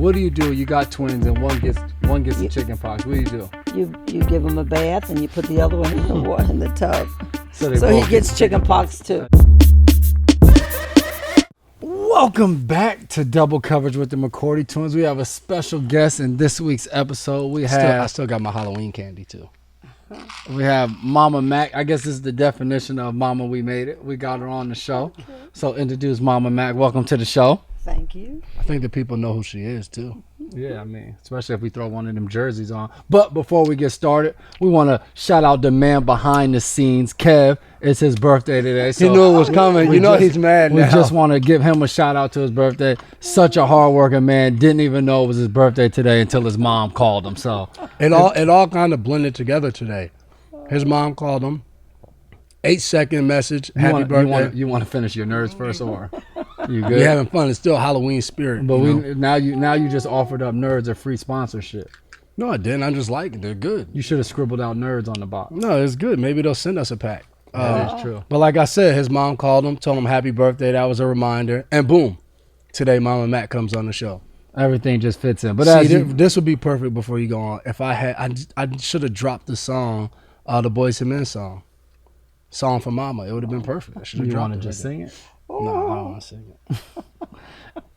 what do you do? You got twins and one gets the chicken pox. What do you do? You give him a bath and you put the other one in the tub. So he gets chicken pox too. Welcome back to Double Coverage with the McCourty twins. We have a special guest in this week's episode. I still got my Halloween candy too. We have Momma Mac. I guess this is the definition of Mama We Made It. We got her on the show. Okay. So introduce Momma Mac. Welcome to the show. Thank you. I think the people know who she is too. Yeah, I mean, especially if we throw one of them jerseys on. But before we get started, we want to shout out the man behind the scenes, Kev. It's his birthday today. So he knew it was coming. He's mad now. We just want to give him a shout out to his birthday. Such a hardworking man. Didn't even know it was his birthday today until his mom called him. So it all kind of blended together today. His mom called him. 8-second message. Happy birthday. You want to finish your nerds first, or you good? We're having fun. It's still Halloween spirit. But now you just offered up nerds a free sponsorship. No, I didn't. I just like it. They're good. You should have scribbled out nerds on the box. No, it's good. Maybe they'll send us a pack. That is true. But like I said, his mom called him, told him happy birthday. That was a reminder. And boom, today Momma Mac comes on the show. Everything just fits in. But this would be perfect before you go on. If I should have dropped the song, the Boyz II Men song for Mama. It would have been perfect. I should have dropped it. You want to just sing it? No, I don't want to sing it.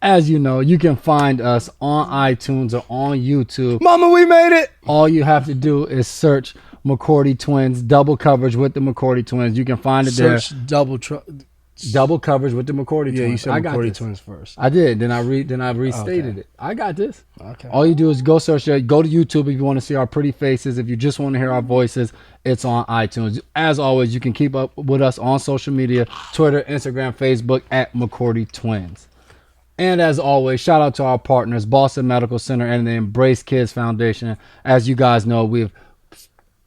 As you know, you can find us on iTunes or on YouTube. Mama, we made it. All you have to do is search McCourty Twins, Double Coverage with the McCourty Twins. You can find it there. Search Double Coverage with the McCourty Twins. Yeah, you said McCourty Twins first. I did. Then I restated it. I got this. Okay. All you do is go search it. Go to YouTube if you want to see our pretty faces. If you just want to hear our voices, it's on iTunes. As always, you can keep up with us on social media, Twitter, Instagram, Facebook, at McCourty Twins. And as always, shout out to our partners, Boston Medical Center and the Embrace Kids Foundation. As you guys know, we've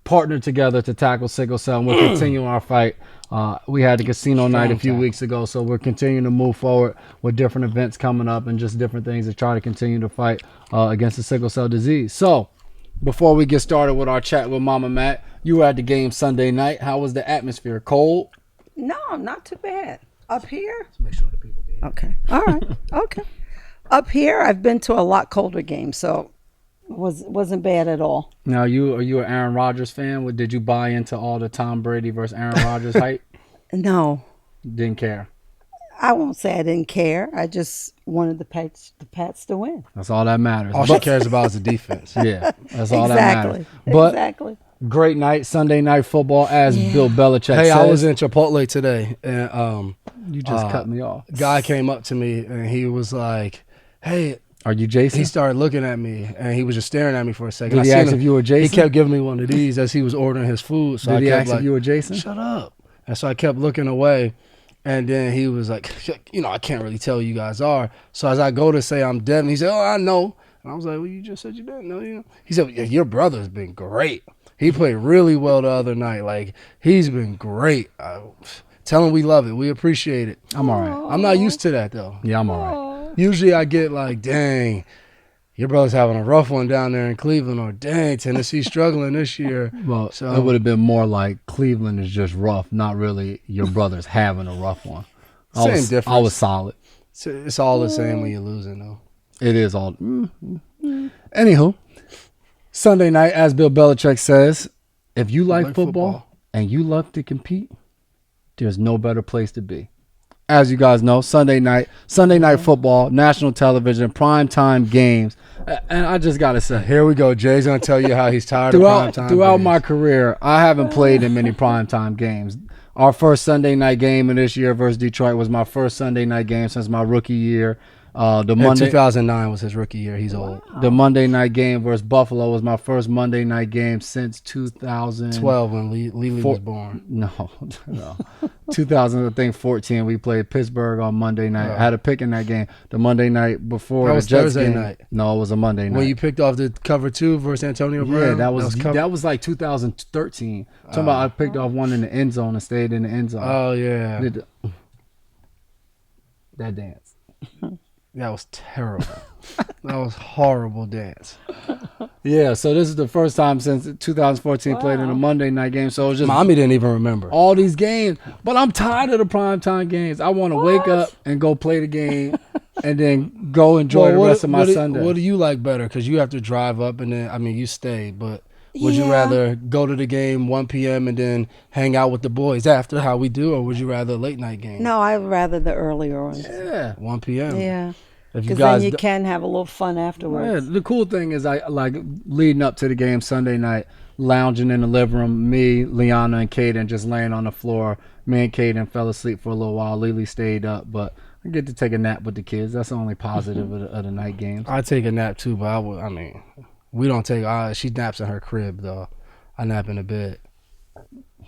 partnered together to tackle sickle cell, and we're continuing our fight. We had the casino night a few weeks ago, so we're continuing to move forward with different events coming up and just different things to try to continue to fight against the sickle cell disease. So before we get started with our chat with Momma Mac, you were at the game Sunday night. How was the atmosphere? Cold? No, not too bad. Up here? Let's make sure the people get it. Okay. All right. Okay. Up here, I've been to a lot colder games, so wasn't bad at all. Now, are you an Aaron Rodgers fan? Did you buy into all the Tom Brady versus Aaron Rodgers hype? No. Didn't care? I won't say I didn't care. I just wanted the Pats to win. That's all that matters. All she cares about is the defense. Yeah, that's all that matters. But exactly. Great night, Sunday night football, as Bill Belichick said. Hey, I was in Chipotle today, and you just cut me off. Guy came up to me, and he was like, hey... Are you Jason? He started looking at me, and he was just staring at me for a second. Did he ask if you were Jason? He kept giving me one of these as he was ordering his food. So Did he ask if you were Jason? Shut up. And so I kept looking away, and then he was like, I can't really tell who you guys are. So as I go to say I'm Devin, he said, I know. And I was like, well, you just said you didn't know. He said, your brother's been great. He played really well the other night. Like, he's been great. Tell him we love it. We appreciate it. I'm all right. I'm not used to that, though. Yeah, I'm all right. Usually I get like, dang, your brother's having a rough one down there in Cleveland, or dang, Tennessee's struggling this year. Well, so it would have been more like Cleveland is just rough, not really your brother's having a rough one. Same difference. I was solid. It's all the same when you're losing, though. It is all. Anywho, Sunday night, as Bill Belichick says, if you like football and you love to compete, there's no better place to be. As you guys know, Sunday night football, national television, primetime games. And I just got to say, here we go. Jay's going to tell you how he's tired of primetime Throughout games. my career, I haven't played in many primetime games. Our first Sunday night game in this year versus Detroit was my first Sunday night game since my rookie year. And 2009 was his rookie year. He's old. The Monday night game versus Buffalo was my first Monday night game since 2012 when Lily was born. No. 2014 we played Pittsburgh on Monday night. I had a pick in that game. The Monday night before that was the Jets Thursday game. Night. No, it was a Monday night. When you picked off the cover 2 versus Antonio Brown. Yeah, that was like 2013. Talking about I picked off one in the end zone and stayed in the end zone. Oh yeah. That dance. That was terrible. That was horrible dance. Yeah, so this is the first time since 2014 played in a Monday night game. So it was just Mommy didn't even remember all these games. But I'm tired of the primetime games. I want to wake up and go play the game and then go enjoy the rest of my Sunday. What do you like better? Because you have to drive up and then, I mean, you stay, but would you Yeah. rather go to the game 1 p.m. and then hang out with the boys after how we do, or would you rather a late night game? No, I'd rather the earlier ones. Yeah. 1 p.m. Yeah. If you Because guys then you can have a little fun Yeah, afterwards. the cool thing is I like leading up to the game Sunday night, lounging in the living room, me, Liana, and Kaden just laying on the floor. Me and Kaden fell asleep for a little while. Lily stayed up, but I get to take a nap with the kids. That's the only positive of the night games. I take a nap too, but I mean, we don't take. She naps in her crib though. I nap in the bed.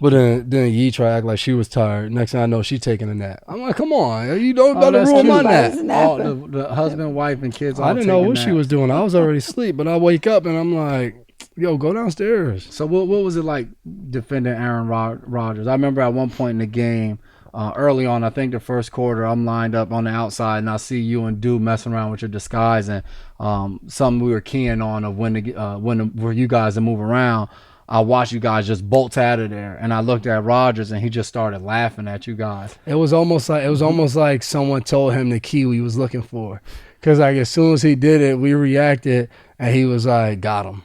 But then Yee try to act like she was tired. Next thing I know, she taking a nap. I'm like, come on, you don't better that's ruin my cute. nap. Everybody's All napping. the husband, wife, and kids. All I didn't know taking what she naps. was doing. I was already asleep, but I wake up and I'm like, yo, go downstairs. So what was it like defending Aaron Rodgers? I remember at one point in the game, early on, I think the first quarter, I'm lined up on the outside and I see you and Dude messing around with your disguise and something we were keying on of where you guys to move around. I watched you guys just bolt out of there, and I looked at Rodgers and he just started laughing at you guys. It was almost like someone told him the key he was looking for, because like as soon as he did it, we reacted and he was like, got him.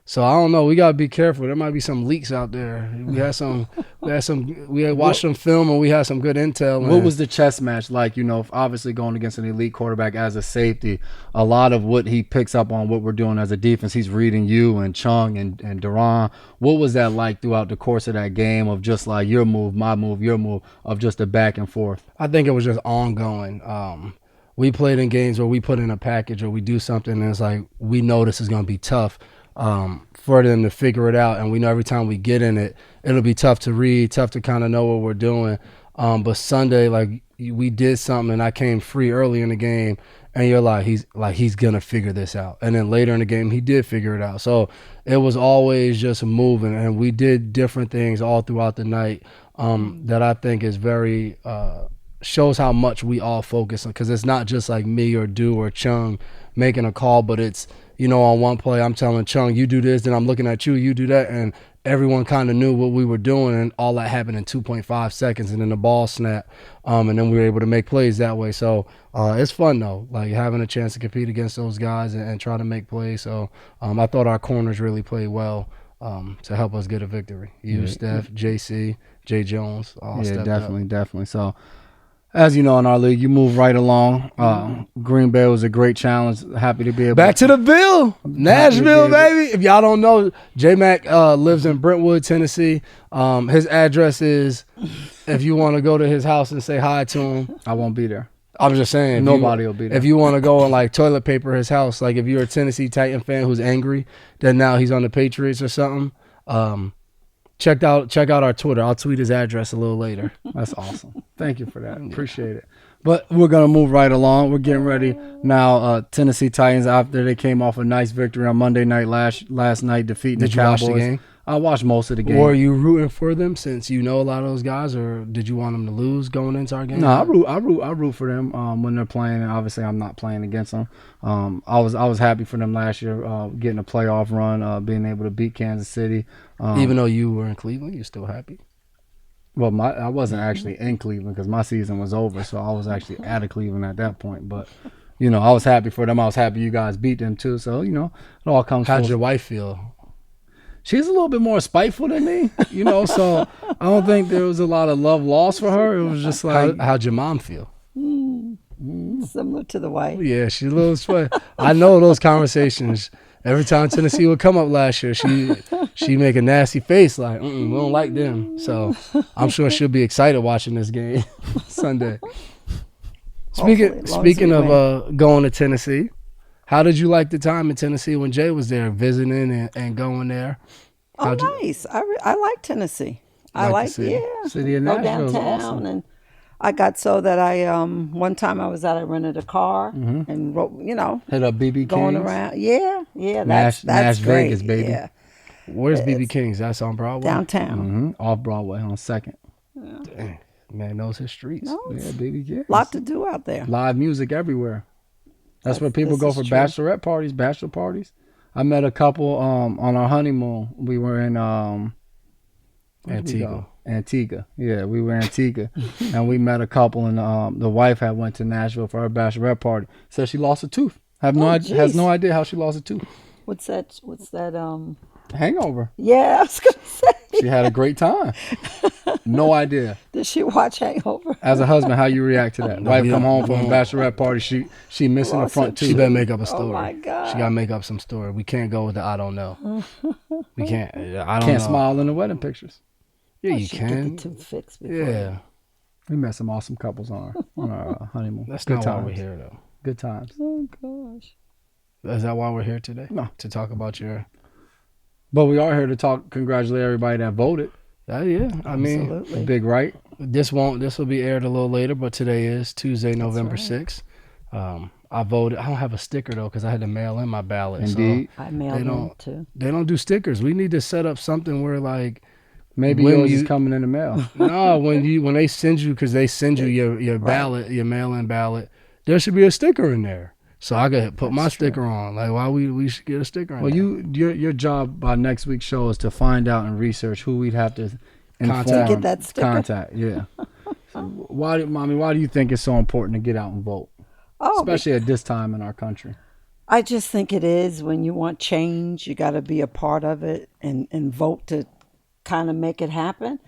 So I don't know. We gotta be careful. There might be some leaks out there. We had watched some film and we had some good intel. What was the chess match like? You know, obviously going against an elite quarterback as a safety, a lot of what he picks up on what we're doing as a defense, he's reading you and Chung and Duran. What was that like throughout the course of that game of just like your move, my move, your move, of just a back and forth? I think it was just ongoing. We played in games where we put in a package or we do something and it's like we know this is gonna be tough. For them to figure it out, and we know every time we get in it, it'll be tough to read, tough to kind of know what we're doing. But Sunday, like we did something, and I came free early in the game, and you're like, he's gonna figure this out. And then later in the game, he did figure it out. So it was always just moving, and we did different things all throughout the night that I think is very shows how much we all focus on, because it's not just like me or Du or Chung making a call, but it's, you know, on one play, I'm telling Chung, you do this, then I'm looking at you, you do that, and everyone kind of knew what we were doing, and all that happened in 2.5 seconds, and then the ball snapped, and then we were able to make plays that way. So it's fun, though, like having a chance to compete against those guys and try to make plays. So I thought our corners really played well to help us get a victory. You, Steph, JC, Jay Jones, all stepped up. Definitely. So, as you know, in our league, you move right along. Green Bay was a great challenge. Happy to be able Back to the Ville, Nashville, baby. If y'all don't know, J-Mac lives in Brentwood, Tennessee. His address is, if you want to go to his house and say hi to him. I won't be there. I'm just saying. Nobody will be there. If you want to go and like toilet paper his house, like if you're a Tennessee Titan fan who's angry that now he's on the Patriots or something, check out our Twitter. I'll tweet his address a little later. That's awesome. Thank you for that. Appreciate it. But we're going to move right along. We're getting ready now. Tennessee Titans, after they came off a nice victory on Monday night last night, defeating the Cowboys. Did you watch the game? I watched most of the game. Were you rooting for them since you know a lot of those guys, or did you want them to lose going into our game? No, I root for them when they're playing. And obviously, I'm not playing against them. I was happy for them last year, getting a playoff run, being able to beat Kansas City. Even though you were in Cleveland, you're still happy? Well, I wasn't actually in Cleveland because my season was over, so I was actually out of Cleveland at that point. But, you know, I was happy for them. I was happy you guys beat them too. So, you know, it all comes. How'd your wife feel? She's a little bit more spiteful than me, you know, so I don't think there was a lot of love lost for her. It was just like... How'd your mom feel? Similar to the wife. Yeah, she's a little sweat. I know those conversations. Every time Tennessee would come up last year, she make a nasty face like, we don't like them. So I'm sure she'll be excited watching this game Sunday. Speaking of going to Tennessee, how did you like the time in Tennessee when Jay was there visiting and going there? Nice. I like Tennessee. I like city of go Nashville is downtown awesome. and I got so that I one time I was out, I rented a car and hit up BB going King's. around. Yeah, that's Nash great. Vegas, baby. Yeah. Where's BB King's? That's on Broadway? Downtown. Off Broadway on 2nd. Dang, man knows his streets. No, Yeah, BB King's. lot to do out there. Live music everywhere. That's where people this go is for true. bachelorette parties, bachelor parties. I met a couple on our honeymoon. We were in Where'd we Antigua. go? Antigua. Yeah, we were in Antigua, and we met a couple, and the wife had went to Nashville for her bachelorette party. Said she lost a tooth. Has jeez. no idea how she lost a tooth. What's that? Hangover. Yeah, I was gonna say. She had a great time. No idea. Did she watch Hangover? As a husband, how you react to that? Wife come home from a bachelorette party, she missing the Lost front her tooth. She better make up a story. Oh my God. She gotta make up some story. We can't go with the I don't know. We can't. I don't Can't know. smile in the wedding pictures. Yeah, you She can. get the tooth fixed before. Yeah, We met some awesome couples on our honeymoon. that's Good not times. why we're here though. Good times. Oh gosh. Is that why we're here today? No. To talk about your. But we are here to congratulate everybody that voted. Yeah, I mean, Absolutely. Big right. this will be aired a little later, but today is Tuesday, November right. 6th. I voted. I don't have a sticker though because I had to mail in my ballot. Indeed. I mailed them too. They don't do stickers. We need to set up something where like Maybe When yours is you- coming in the mail. no, when they send you because they send you your ballot, your mail-in ballot, there should be a sticker in there. So I could put my sticker on. Like why we should get a sticker in Well, there. your job by next week's show is to find out and research who we'd have to inform. Contact. To get that sticker? Contact, yeah. So why do you think it's so important to get out and vote, Oh, especially at this time in our country? I just think it is. When you want change, you got to be a part of it and vote to kind of make it happen.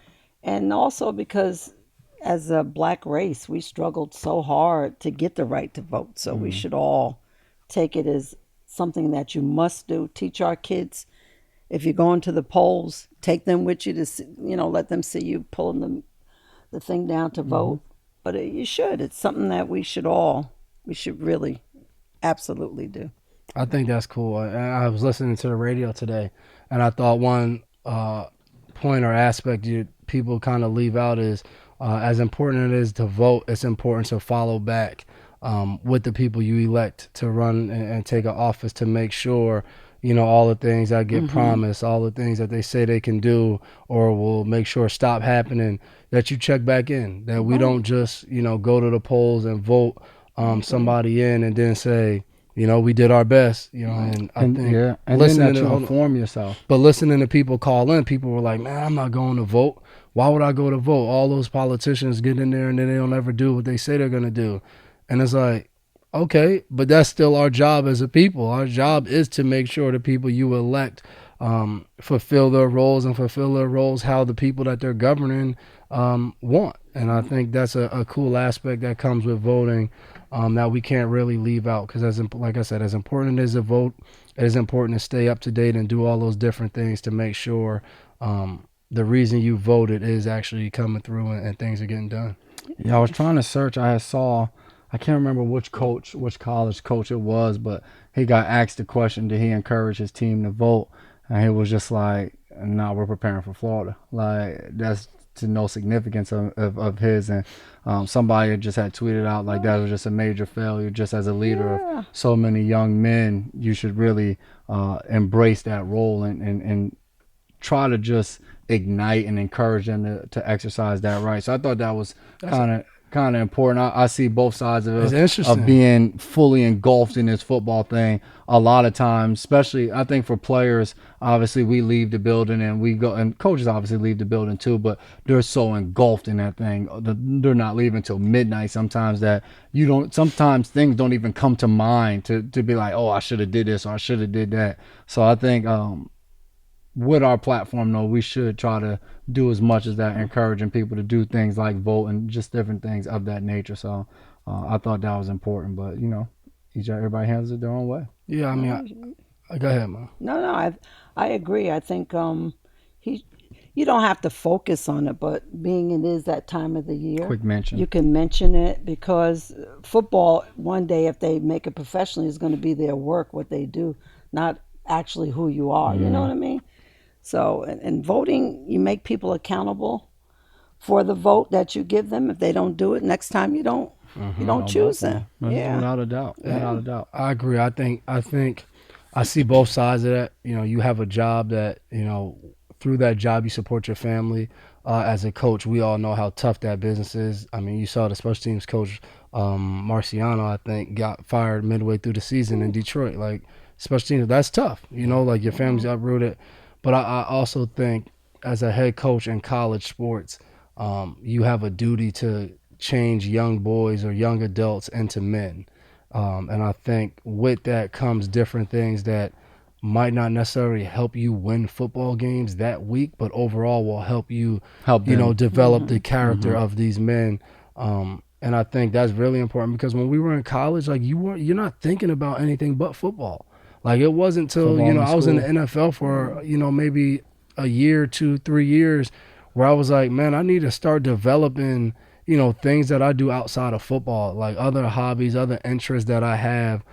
And also because as a black race, we struggled so hard to get the right to vote. So we should all take it as something that you must do. Teach our kids. If you're going to the polls, take them with you to see, let them see you pulling the thing down to vote. But you should. It's something that we should really absolutely do. I think that's cool. I was listening to the radio today, and I thought one point or aspect people kind of leave out is as important it is to vote, it's important to follow back with the people you elect to run and take an office to make sure, all the things that get promised, all the things that they say they can do or will make sure stop happening, that you check back in, that we don't just, go to the polls and vote somebody in and then say, we did our best, and I think and then listening that you to inform yourself. but listening to people call in, people were like, man, I'm not going to vote. Why would I go to vote? All those politicians get in there and then they don't ever do what they say they're going to do. And it's like, okay, but that's still our job as a people. Our job is to make sure the people you elect fulfill their roles how the people that they're governing want. And I think that's a cool aspect that comes with voting that we can't really leave out because, like I said, as important as a vote, it is important to stay up to date and do all those different things to make sure the reason you voted is actually coming through and things are getting done. Yeah, I was trying to search. I can't remember which college coach it was, but he got asked the question, did he encourage his team to vote? And he was just like, no, we're preparing for Florida. Like, that's to no significance of his. And somebody just had tweeted out, like, that was just a major failure. Just as a leader of so many young men, you should really embrace that role and try to just ignite and encourage them to exercise that right. So I thought that was kind of important. I see both sides of It's it, interesting. of being fully engulfed in this football thing. A lot of times, especially I think for players, obviously we leave the building and we go, and coaches obviously leave the building too, but they're so engulfed in that thing. They're not leaving until midnight sometimes that sometimes things don't even come to mind to be like, oh, I should have did this or I should have did that. So I think with our platform, though, we should try to do as much as that, encouraging people to do things like vote and just different things of that nature. So I thought that was important, but everybody handles it their own way. Yeah, I mean, go ahead, man. No, I agree. I think you don't have to focus on it, but being it is that time of the year, Quick mention. you can mention it because football one day, if they make it professionally, is going to be their work, what they do, not actually who you are. You know what I mean? So, and voting, you make people accountable for the vote that you give them. If they don't do it, next time you don't choose them. Yeah. Without a doubt. Without a doubt. I agree. I think I see both sides of that. You have a job that, through that job you support your family. As a coach, we all know how tough that business is. I mean, you saw the special teams coach, Marciano, I think, got fired midway through the season in Detroit. Like, special teams, that's tough. Like your family's uprooted. But I also think as a head coach in college sports, you have a duty to change young boys or young adults into men. And I think with that comes different things that might not necessarily help you win football games that week, but overall will help you, Help them. develop the character of these men. And I think that's really important because when we were in college, like you're not thinking about anything but football. Like it wasn't till, Football in I was in the school. NFL for, maybe a year, 2, 3 years where I was like, man, I need to start developing, things that I do outside of football, like other hobbies, other interests that I have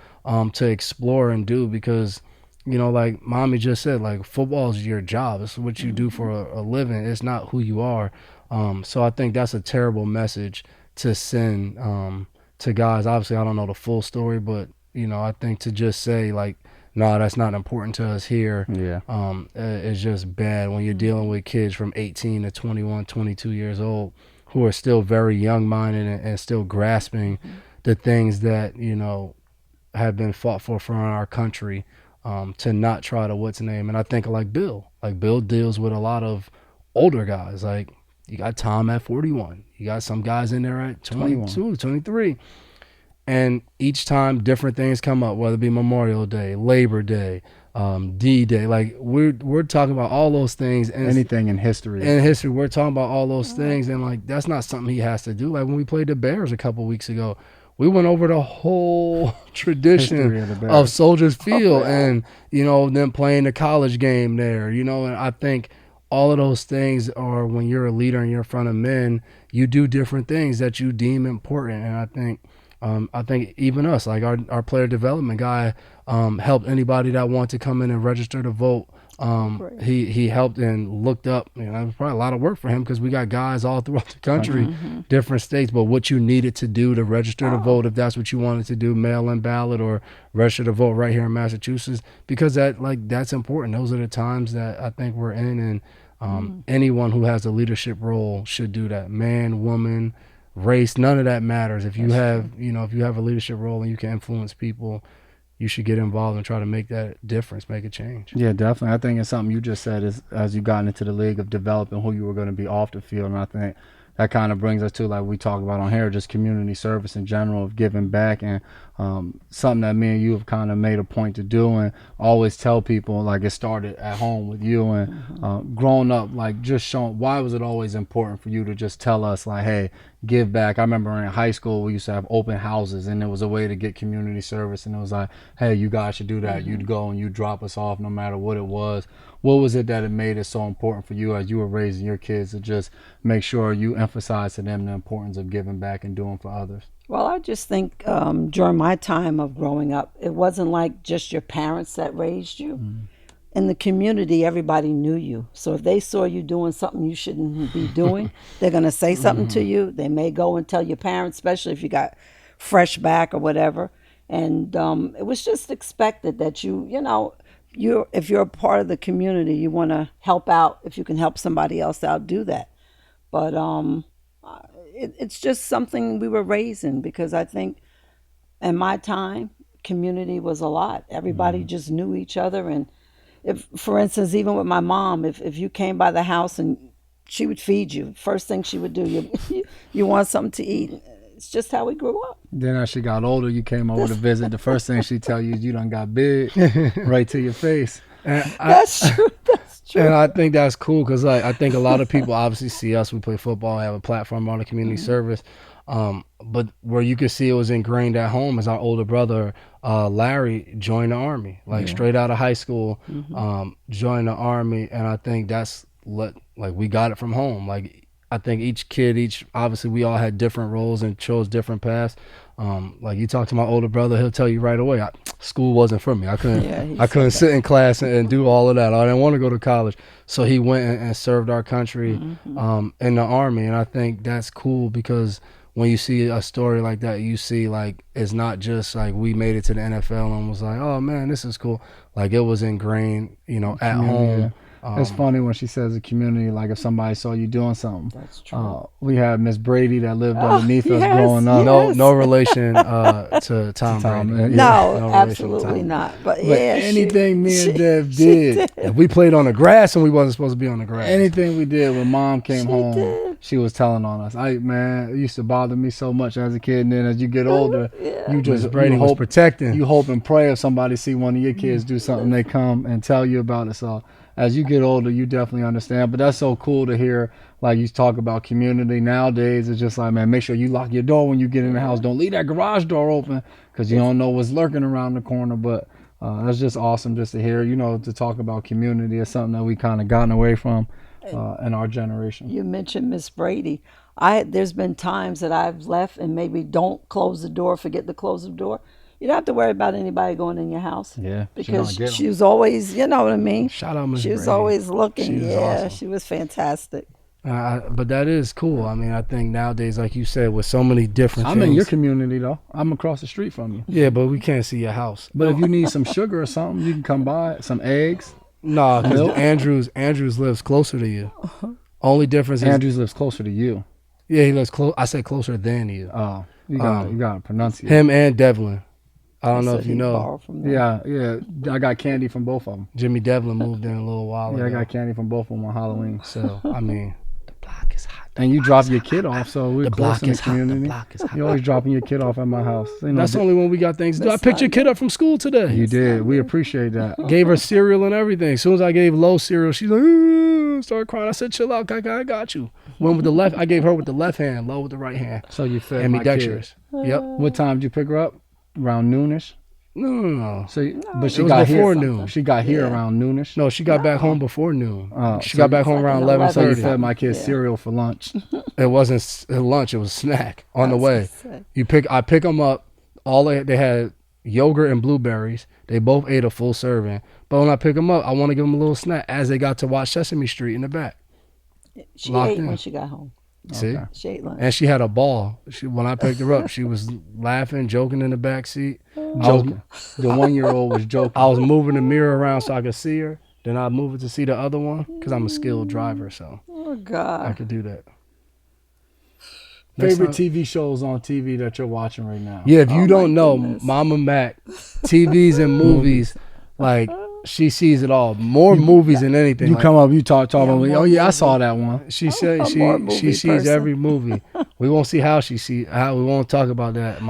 to explore and do because, like mommy just said, like football is your job. It's what you do for a living. It's not who you are. So I think that's a terrible message to send to guys. Obviously, I don't know the full story, but, I think to just say like, no, that's not important to us here. Yeah. It's just bad when you're dealing with kids from 18 to 21, 22 years old who are still very young-minded and still grasping the things that, have been fought for our country, to not try to what's the name. And I think like Bill deals with a lot of older guys. Like you got Tom at 41. You got some guys in there at 22, 23. And each time different things come up, whether it be Memorial Day, Labor Day, D-Day. Like we're talking about all those things. And Anything in history. in history, we're talking about all those things. And like that's not something he has to do. Like when we played the Bears a couple weeks ago, we went over the whole tradition History of the Bears. of Soldiers Field and, them playing the college game there, and I think all of those things are when you're a leader and you're in front of men, you do different things that you deem important. And I think even us, like our player development guy, helped anybody that wanted to come in and register to vote. He helped and looked up. It was probably a lot of work for him because we got guys all throughout the country, different states. But what you needed to do to register to vote, if that's what you wanted to do, mail-in ballot or register to vote right here in Massachusetts, because that's important. Those are the times that I think we're in, and anyone who has a leadership role should do that. Man, woman, race, none of that matters. If you have, if you have a leadership role and you can influence people, you should get involved and try to make that difference, make a change. Yeah, definitely. I think it's something you just said is as you got into the league of developing who you were going to be off the field. And I think that kind of brings us to, like we talk about on here, just community service in general, of giving back, and something that me and you have kind of made a point to do and always tell people, like it started at home with you and growing up, like just showing, why was it always important for you to just tell us like, hey, give back? I remember in high school we used to have open houses and it was a way to get community service, and it was like, hey, you guys should do that. You'd go and you'd drop us off no matter what it was. What was it that it made it so important for you as you were raising your kids to just make sure you emphasize to them the importance of giving back and doing for others? Well, I just think during my time of growing up, it wasn't like just your parents that raised you. In the community, everybody knew you. So if they saw you doing something you shouldn't be doing, they're going to say something to you. They may go and tell your parents, especially if you got fresh back or whatever. And it was just expected that if you're a part of the community, you want to help out. If you can help somebody else out, do that. But it's just something we were raised in, because I think in my time, community was a lot. Everybody just knew each other. And if, for instance, even with my mom, if you came by the house and she would feed you, first thing she would do, you want something to eat. It's just how we grew up. Then as she got older, you came over to visit. The first thing she tell you is you done got big right to your face. That's true. That's true. And I think that's cool because I think a lot of people obviously see us. We play football, have a platform on the community service. But where you could see it was ingrained at home is our older brother, Larry, joined the Army, straight out of high school, joined the Army. And I think that's we got it from home. Like I think each kid, obviously we all had different roles and chose different paths. Like you talk to my older brother, he'll tell you right away, school wasn't for me. I couldn't sit in class and do all of that. I didn't want to go to college. So he went and served our country in the Army. And I think that's cool because when you see a story like that, you see like it's not just like we made it to the NFL and was like, oh man, this is cool. Like it was ingrained, at home. It's funny when she says the community, like if somebody saw you doing something. That's true. We had Miss Brady that lived underneath us yes, growing up. yes. No relation to Tom Tom, Brady. yeah. No, relation to absolutely Tom. not. But But yeah, anything me and Dev she did, If we played on the grass and we wasn't supposed to be on the grass. anything we did when Mom came She home, did. she was telling on us. Man, it used to bother me so much as a kid. And then as you get older, Yeah. you Miss just Brady you was hope, protecting. you hope and pray if somebody see one of your kids do something, they come and tell you about it. So as you get older, you definitely understand. But that's so cool to hear. Like you talk about community nowadays, it's just like, man, make sure you lock your door when you get in the house. Don't leave that garage door open because you don't know what's lurking around the corner. But that's just awesome just to hear, to talk about community is something that we kind of gotten away from in our generation. You mentioned Miss Brady. There's been times that I've left and maybe don't close the door, forget to close the door. You don't have to worry about anybody going in your house. Yeah, Because she was always, you know what I mean? Shout out Miss She was Brady. always looking. She was Yeah, awesome. she was fantastic. But that is cool. I mean, I think nowadays, like you said, with so many different I'm in things. your community though. I'm across the street from you. Yeah, but we can't see your house. But if you need some sugar or something, you can come by. Some eggs. No, because Milk? Andrews lives closer to you. Only difference is Andrews lives closer to you. yeah, he lives close. I said closer than you. Oh, you got to pronounce it. Him and Devlin. I don't know So if you he know. borrowed from them. Yeah. I got candy from both of them. Jimmy Devlin moved in a little while Yeah, I ago. got candy from both of them on Halloween. So I mean, the block is hot. And you drop your kid off, so we're The close block in the is hot. The community. block is hot. You're always dropping your kid off at my house. That's the only one we got things to do. I That's picked your not kid up from school today. You did. We appreciate that. Gave her cereal and everything. As soon as I gave Lo cereal, she's like, "Ooh," started crying. I said, chill out, Kaka, I got you. Went with the left. I gave her with the left hand, Lo with the right hand. So you fed And my me dexterous. kid. Yep. What time did you pick her up? Around noonish. No. So, but she It was got before here. noon. She got here Yeah. around noonish. No, she got back home before noon. Oh, She so got back home like around an 11:30. So you 11:30. fed my kid Yeah. cereal for lunch. It wasn't lunch. It was a snack on the That's way. what I pick them up. They had yogurt and blueberries. They both ate a full serving. But when I pick them up, I want to give them a little snack as they got to watch Sesame Street in the back. She Locked ate in. when she got home. See? Okay. She ate lunch. And she had a ball. When I picked her up, she was laughing, joking in the back seat. Joking. The 1-year-old was joking. I was moving the mirror around so I could see her. Then I move it to see the other one because I'm a skilled driver, so Oh I God. could do that. Next Favorite time- TV shows on TV that you're watching right now? Yeah, if you Oh, don't my know, goodness. Mama Mac, TVs and movies, like she sees it all. More movies than anything. You Like, come up, you talk Yeah, about me. more Oh yeah, I movies. saw that one. she said I'm more a she movie sees person. every movie. We won't see how she see how we won't talk about that.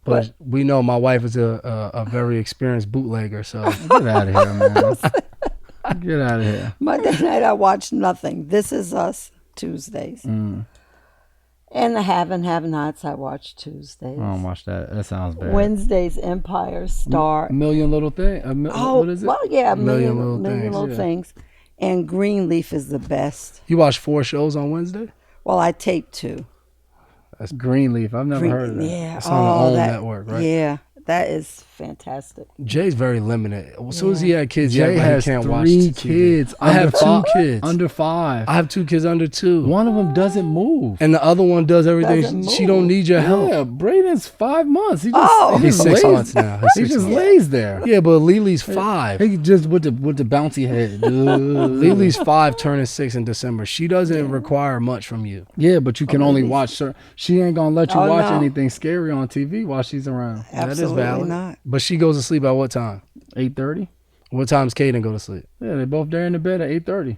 But we know my wife is a very experienced bootlegger, so Get out of here, man. Get out of here. Monday night I watched nothing. This Is Us Tuesdays. Mm. And the Have and Have Nots I watch Tuesdays. I don't watch that. That sounds bad. Wednesdays Empire Star. A Million Little Thing. Oh, What is it? well, yeah, Million million Little little Things, things. And Greenleaf is the best. you watch 4 shows on Wednesday. Well, I taped 2. Greenleaf. I've never heard of that. Yeah, It's on the OWN network, right? Yeah, that is fantastic. Jay's very limited. As soon as he had kids, Jay he has can't watch 3 TV. kids. I have under 2 kids. Under 5. I have 2 kids under 2. One of them doesn't move. And the other one does everything. Doesn't She don't move. need your help. Yeah, Braden's 5 months. He just, Oh. he He's just 6 lays, months now. He He's 6 just months. lays there. Yeah, but Lily's 5. He just with the bouncy head. Lily's 5, turning 6 in December. She doesn't require much from you. Yeah, but you can only watch her. She ain't gonna let you Oh, watch no. anything scary on TV while she's around. Absolutely that is valid. not. But she goes to sleep at what time? 8:30. What time's Kaden go to sleep? Yeah, they both there in the bed at 8:30.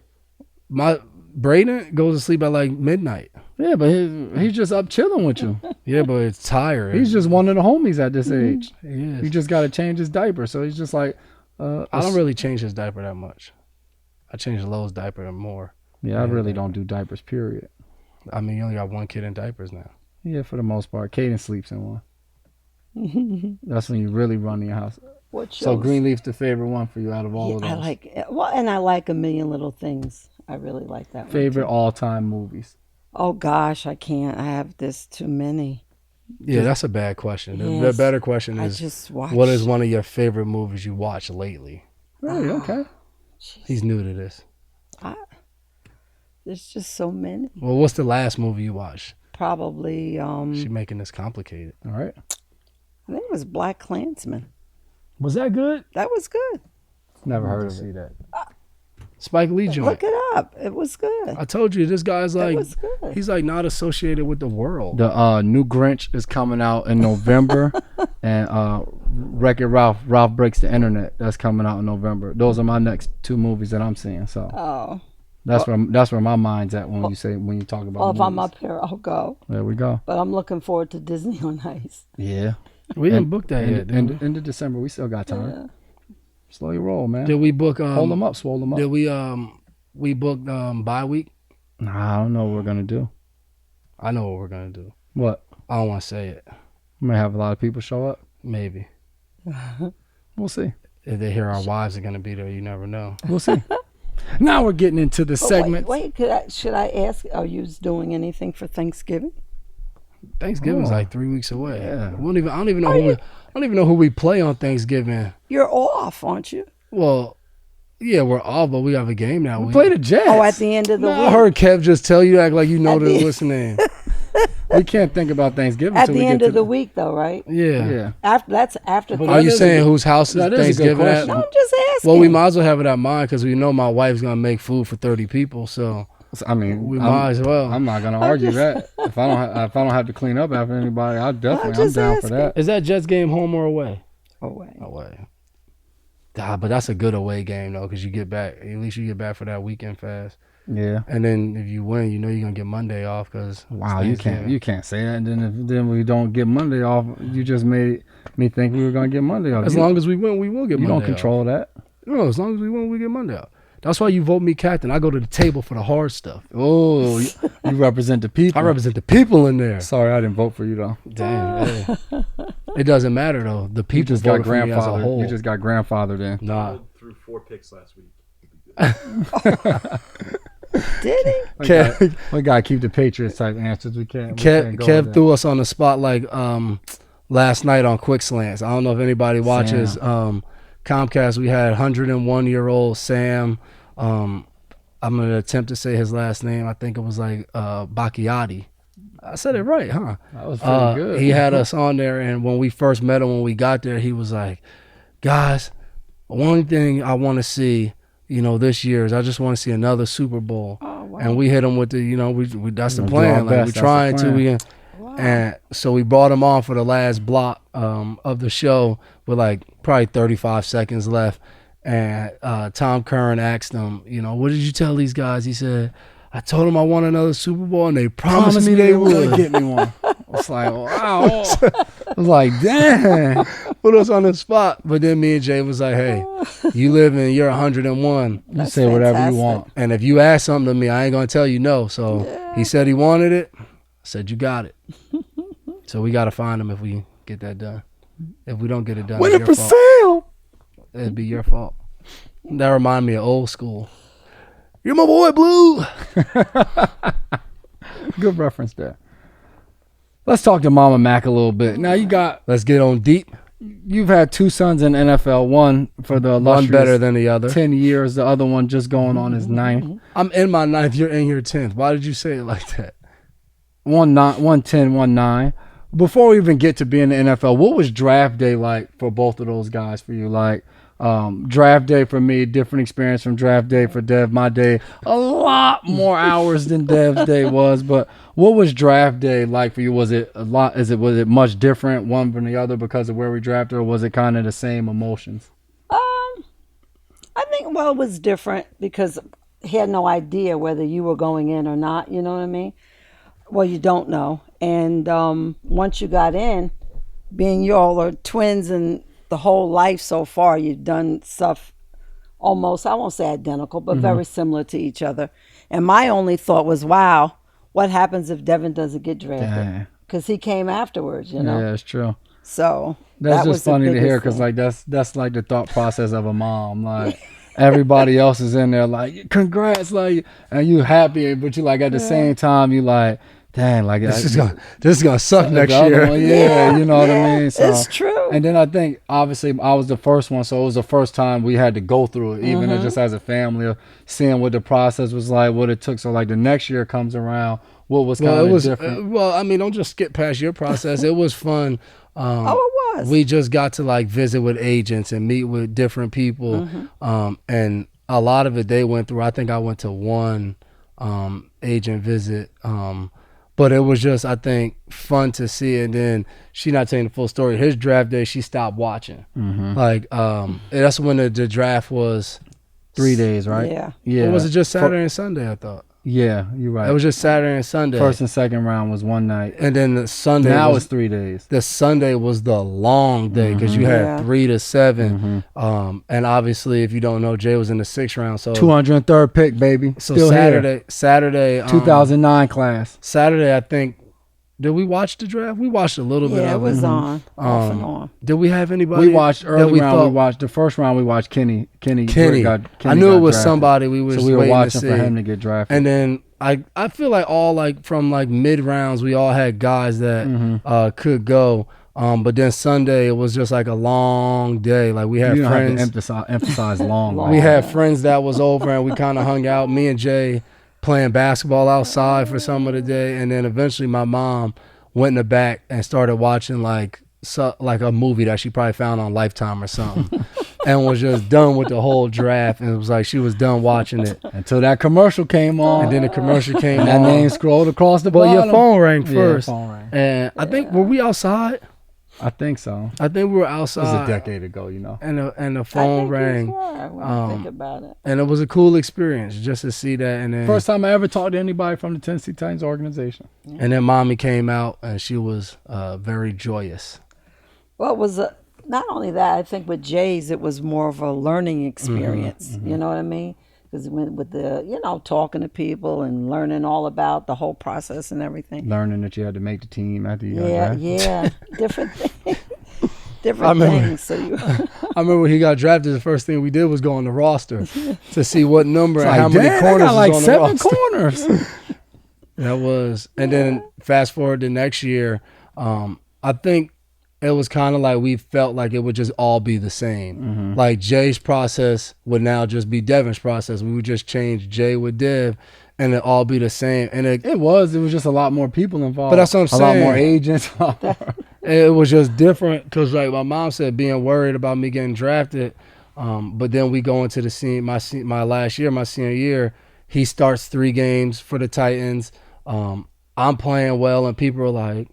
My Braden goes to sleep at like midnight. Yeah, but he's just up chilling with you. Yeah, but it's tired. He's just one of the homies at this age. He is. You just got to change his diaper, so he's just like. I don't really change his diaper that much. I change Lowe's diaper more. Yeah, I really don't do diapers. Period. I mean, you only got 1 kid in diapers now. Yeah, for the most part, Kaden sleeps in one. That's when you really run your house. What So shows? Greenleaf's the favorite one for you out of all of those. I like A Million Little Things. I really like that one. Favorite all-time movies. Oh gosh, I can't. I have this too many. Yeah, that's a bad question. The Yes. better question I is, just watch. what is one of your favorite movies you watched lately? Really? Okay. He's new to this. There's just so many. Well, what's the last movie you watched? Probably. She making this complicated. All right. I think it was Black Klansman. Was that good? That was good. Never heard of See it. that? Spike Lee joint. Look it up. It was good. I told you, this guy's It like, was good. he's like not associated with the world. The new Grinch is coming out in November, and Wreck-It Ralph Breaks the Internet, that's coming out in November. Those are my next 2 movies that I'm seeing. So Oh. that's where my mind's at when you talk about. Well, if I'm movies. up here, I'll go. There we go. But I'm looking forward to Disney on Ice. Yeah. We didn't book that yet. did we? End of December, we still got time. Yeah. Slow your roll, man. Did we book? Hold them up, swole them up. Did we booked bye week? Nah, I don't know what we're gonna do. I know what we're gonna do. What? I don't want to say it. We may have a lot of people show up. Maybe We'll see. if they hear our wives are gonna be there, you never know. We'll see. Now we're getting into the But segment. Wait, should I ask? Are you doing anything for Thanksgiving? Thanksgiving's Oh. like 3 weeks away. Yeah. I don't even know I don't even know who we play on Thanksgiving. You're off, aren't you? Well, yeah, we're off, but we have a game now. We play the Jets. Oh, at the end of the I week. heard Kev just tell you, act like you know At the the- listening. We can't think about Thanksgiving At until the we end get of to the week, though, right? Yeah. Yeah. That's after. But Are you is a saying good- whose house is that is a good Thanksgiving at? question. No, I'm just asking. Well, we might as well have it at mine because we know my wife's gonna make food for 30 people, so I mean, we might as well. I'm not gonna argue that. If I don't have to clean up after anybody, I'm just down for asking. that. Is that Jets game home or away? Away. Away. But that's a good away game though, because you get back. At least you get back for that weekend fast. Yeah. And then if you win, you know you're gonna get Monday off because Wow, you can't say that. And then we don't get Monday off. You just made me think we were gonna get Monday off. As long as we win, we will get you Monday don't control that. off. No, as long as we win, we get Monday off. That's why you vote me captain. I go to the table for the hard stuff. Oh, you represent the people. I represent the people in there. Sorry, I didn't vote for you though. Damn. Hey. It doesn't matter though. The You people just got voted for me as a grandfathered. whole. You just got grandfathered in. Nah. Threw 4 picks last week. Did he? We gotta keep the Patriots type answers. We can't. Kev threw us on the spot like last night on Quick Slants. I don't know if anybody watches Comcast. We had 101-year-old Sam. I'm gonna attempt to say his last name. I think it was like Bacchiati. I said it right, huh? That was pretty good. He had us on there, and when we first met him, when we got there, he was like, "Guys, one thing I want to see, this year is I just want to see another Super Bowl." Oh, wow. And we hit him with the, we that's the We'll do our plan. Like best. we That's trying the to, plan. we and so we brought him on for the last block of the show with like probably 35 seconds left. And Tom Curran asked him, what did you tell these guys? He said, I told them I want another Super Bowl, and they promised me they would. get me one. It's like, wow. I was like, damn. Put us on the spot. But then me and Jay was like, hey, you live in, you're 101. You say whatever you fantastic. want. And if you ask something to me, I ain't going to tell you no. So he said he wanted it. I said, you got it. So we got to find him if we get that done. If we don't get it done, Win it's it your for fault. sale. It'd be your fault. That remind me of old school. You're my boy, Blue. Good reference there. Let's talk to Mama Mac a little bit. Now Let's get on deep. you've had 2 sons in NFL. One for the One illustrious better than the other. 10 years. The other one just going on his 9th. I'm in my 9th. You're in your 10th. Why did you say it like that? 110, 19. Before we even get to being in the NFL, what was draft day like for both of those guys for you? Like draft day for me, different experience from draft day for Dev. My day, a lot more hours than Dev's day was. But what was draft day like for you? Was it a lot? Was it much different one from the other because of where we drafted, or was it kind of the same emotions? I think, it was different because he had no idea whether you were going in or not. You know what I mean? Well, you don't know. And once you got in, being you all are twins and the whole life so far, you've done stuff almost, I won't say identical, but very similar to each other. And my only thought was, wow, what happens if Devin doesn't get drafted? Dang. Because he came afterwards, Yeah, it's true. So That's that was just the funny to biggest hear because thing. like that's like the thought process of a mom. Like everybody else is in there like congrats, like, and you happy, but you like at the same time you like, dang, like This is gonna suck next the other year. one, yeah, you know what I mean. So, it's true. And then I think obviously I was the first one, so it was the first time we had to go through it, even just as a family, of seeing what the process was like, what it took. So like the next year comes around, what was kind Well, it of was different. I mean, don't just skip past your process. It was fun. It was. We just got to like visit with agents and meet with different people, and a lot of it they went through. I think I went to one agent visit, but it was just, I think, fun to see. And then she not telling the full story. His draft day, she stopped watching. Like that's when the draft was 3 days, right? Yeah. Yeah. Or was it just Saturday and Sunday? I thought Yeah, you're right. it was just Saturday and Sunday. First and second round was one night. And then the Sunday. Now was, it's 3 days. the Sunday was the long day because you had Yeah. 3 to 7. And obviously, if you don't know, Jay was in the 6th round. So 203rd pick, baby. so Still here. Saturday, 2009 class. Saturday, I think. Did we watch the draft? We watched a little bit Yeah, it of it. was on, off and on. Did we have anybody? We watched that early round. thought- We watched the first round. We watched Kenny. Kenny. Kenny I knew got it was drafted. somebody we were So we were waiting watching to for see. him to get drafted. And then I feel like all like from like mid rounds, we all had guys that could go. But then Sunday it was just like a long day. Like we had you don't friends. have to emphasize long. Long. We had friends that was over and we kind of hung out. Me and Jay playing basketball outside for some of the day, and then eventually my mom went in the back and started watching like a movie that she probably found on Lifetime or something, and was just done with the whole draft. And it was like she was done watching it. Until that commercial came on. And then the commercial came and that on. name scrolled across the But bottom. your phone rang Yeah, first. phone rang. And I think were we outside? I think so. I think we were It was outside. a decade ago, you know. And the I phone think rang. you were, when I think about it. And it was a cool experience just to see that. And then First time I ever talked to anybody from the Tennessee Titans organization. and then mommy came out and she was very joyous. Well, it was not only that. I think with Jay's, it was more of a learning experience. You know what I mean? Because with the talking to people and learning all about the whole process and everything. Learning that you had to make the team after you got Yeah, drafted. yeah, different things. I Different remember- things. So you. I remember when he got drafted, the first thing we did was go on the roster to see what number and Like, how many damn, corners I got like was on the 7 roster. corners. That was, and then fast forward to next year, I think it was kind of like we felt like it would just all be the same. Like Jay's process would now just be Devin's process. We would just change Jay with Dev, and it all be the same. And It was just a lot more people involved. But that's what I'm A lot saying. more agents. it was just different because, like my mom said, being worried about me getting drafted. But then we go into the my last year, my senior year. He starts 3 games for the Titans. I'm playing well, and people are like,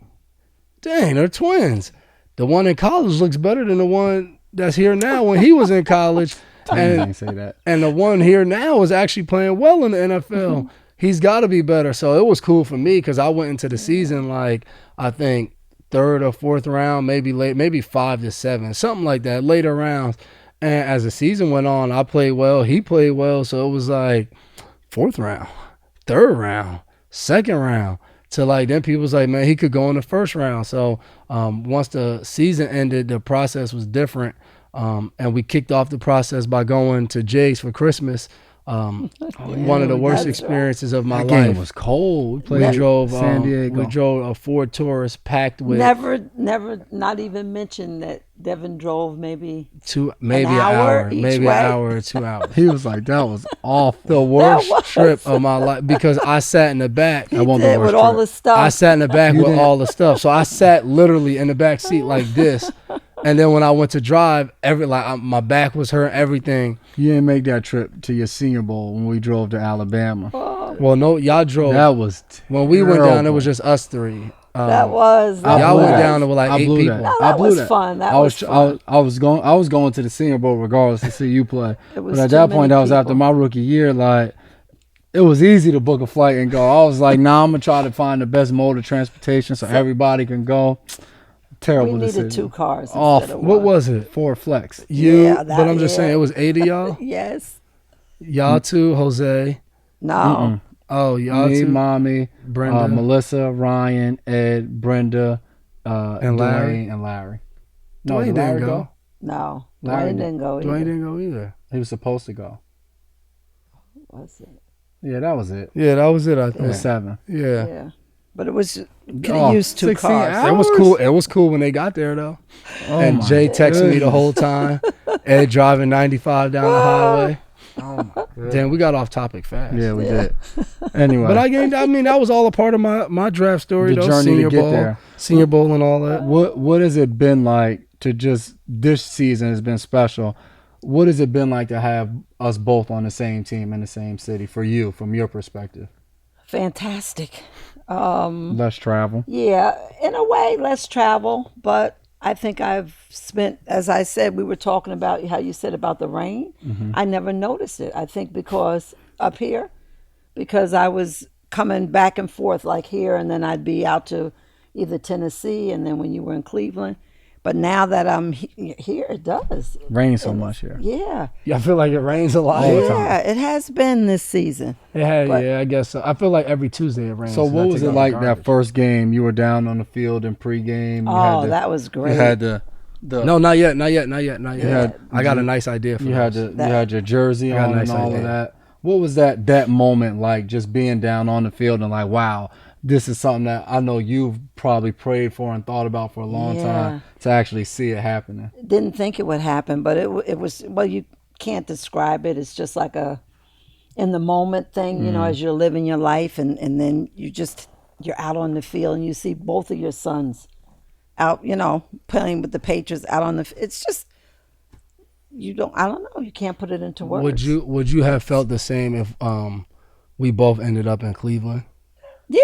"Dang, they're twins." The one in college looks better than the one that's here now when he was in college. I and didn't say that. and the one here now is actually playing well in the NFL. He's got to be better. So it was cool for me because I went into the season like I think 3rd or 4th round, maybe 5 to 7, something like that, later rounds. And as the season went on, I played well. He played well. So it was like 4th round, 3rd round, 2nd round. To like then people was like, man, he could go in the 1st round. So once the season ended, the process was different. And we kicked off the process by going to Jay's for Christmas. One of the worst that's experiences of my That life. game was cold. We We played drove San Diego. We drove a Ford Taurus packed with Never, not even mention that Devin drove maybe. maybe an hour hour, each maybe way. an hour or 2 hours. He was like, that was awful. The worst was. trip of my life because I sat in the back. He won't be did worst with all trip. the stuff. I sat in the back You with didn't- all the stuff. So I sat literally in the back seat like this. And then when I went to drive, my back was hurt, everything. You didn't make that trip to your Senior Bowl when we drove to Alabama. Well, no, y'all drove. That was When we went down, it terrible. was just us 3. that was. I Y'all blew went that. down to like I 8 blew people. that. No, I that blew was that. fun. That I was fun. I was going to the Senior Bowl regardless to see you play. It was But at too that point, many that was after people. my rookie year. Like, it was easy to book a flight and go. I was like, nah, I'm gonna try to find the best mode of transportation so everybody can go. Terrible We decision. needed 2 cars. Off. Instead of What one. was it? Ford Flex. You, Yeah, but I'm just yeah. saying, it was 8 of y'all. Yes. Y'all 2, Jose. No. Oh, y'all Me, 2. mommy, Brenda. Melissa, Ryan, Ed, Brenda, And Larry? Dwayne, and Larry. No, Dwayne did Larry didn't go? go. No. Larry Dwayne didn't go either. Dwayne didn't go either. He was supposed to go. Was it? Yeah, that was it. Yeah, that was it, I It think. was 7. Yeah. Yeah. But it was getting Oh, used to 16 cars. hours? It was cool. It was cool when they got there, though. Oh and my Jay texted me the goodness. whole time. Ed driving 95 down the highway. Oh my goodness. Damn, we got off topic fast. Yeah, we Yeah. did. Anyway, But I mean, that was all a part of my draft story, The though. journey to Senior get Bowl, there. Senior Bowl, and all that. what has it been like to just this season has been special? What has it been like to have us both on the same team in the same city for you, from your perspective? Fantastic. Less travel. Yeah, in a way, less travel, but I think I've spent, as I said, we were talking about how you said about the rain. I never noticed it. I think because up here, because I was coming back and forth like here, and then I'd be out to either Tennessee, and then when you were in Cleveland. But now that I'm here, it does. Rains so much here. Yeah. Yeah, I feel like it rains a lot. All the time. Yeah, it has been this season. But- Yeah, I guess so. I feel like every Tuesday it rains. So and I what was take it out like the that garbage. first game? You were down on the field in pregame. Oh, that was great. You had the No, not yet. had- I got a nice idea for you had this. you had your jersey I got a on nice and all of idea. that. What was that moment like? Just being down on the field and like, wow, this is something that I know you've probably prayed for and thought about for a long time to actually see it happening. Didn't think it would happen, but it was, well, you can't describe it. It's just like a in the moment thing, you know, as you're living your life, and then you're out on the field and you see both of your sons out, you know, playing with the Patriots out on the. It's just I don't know. You can't put it into words. Would you have felt the same if we both ended up in Cleveland? Yeah.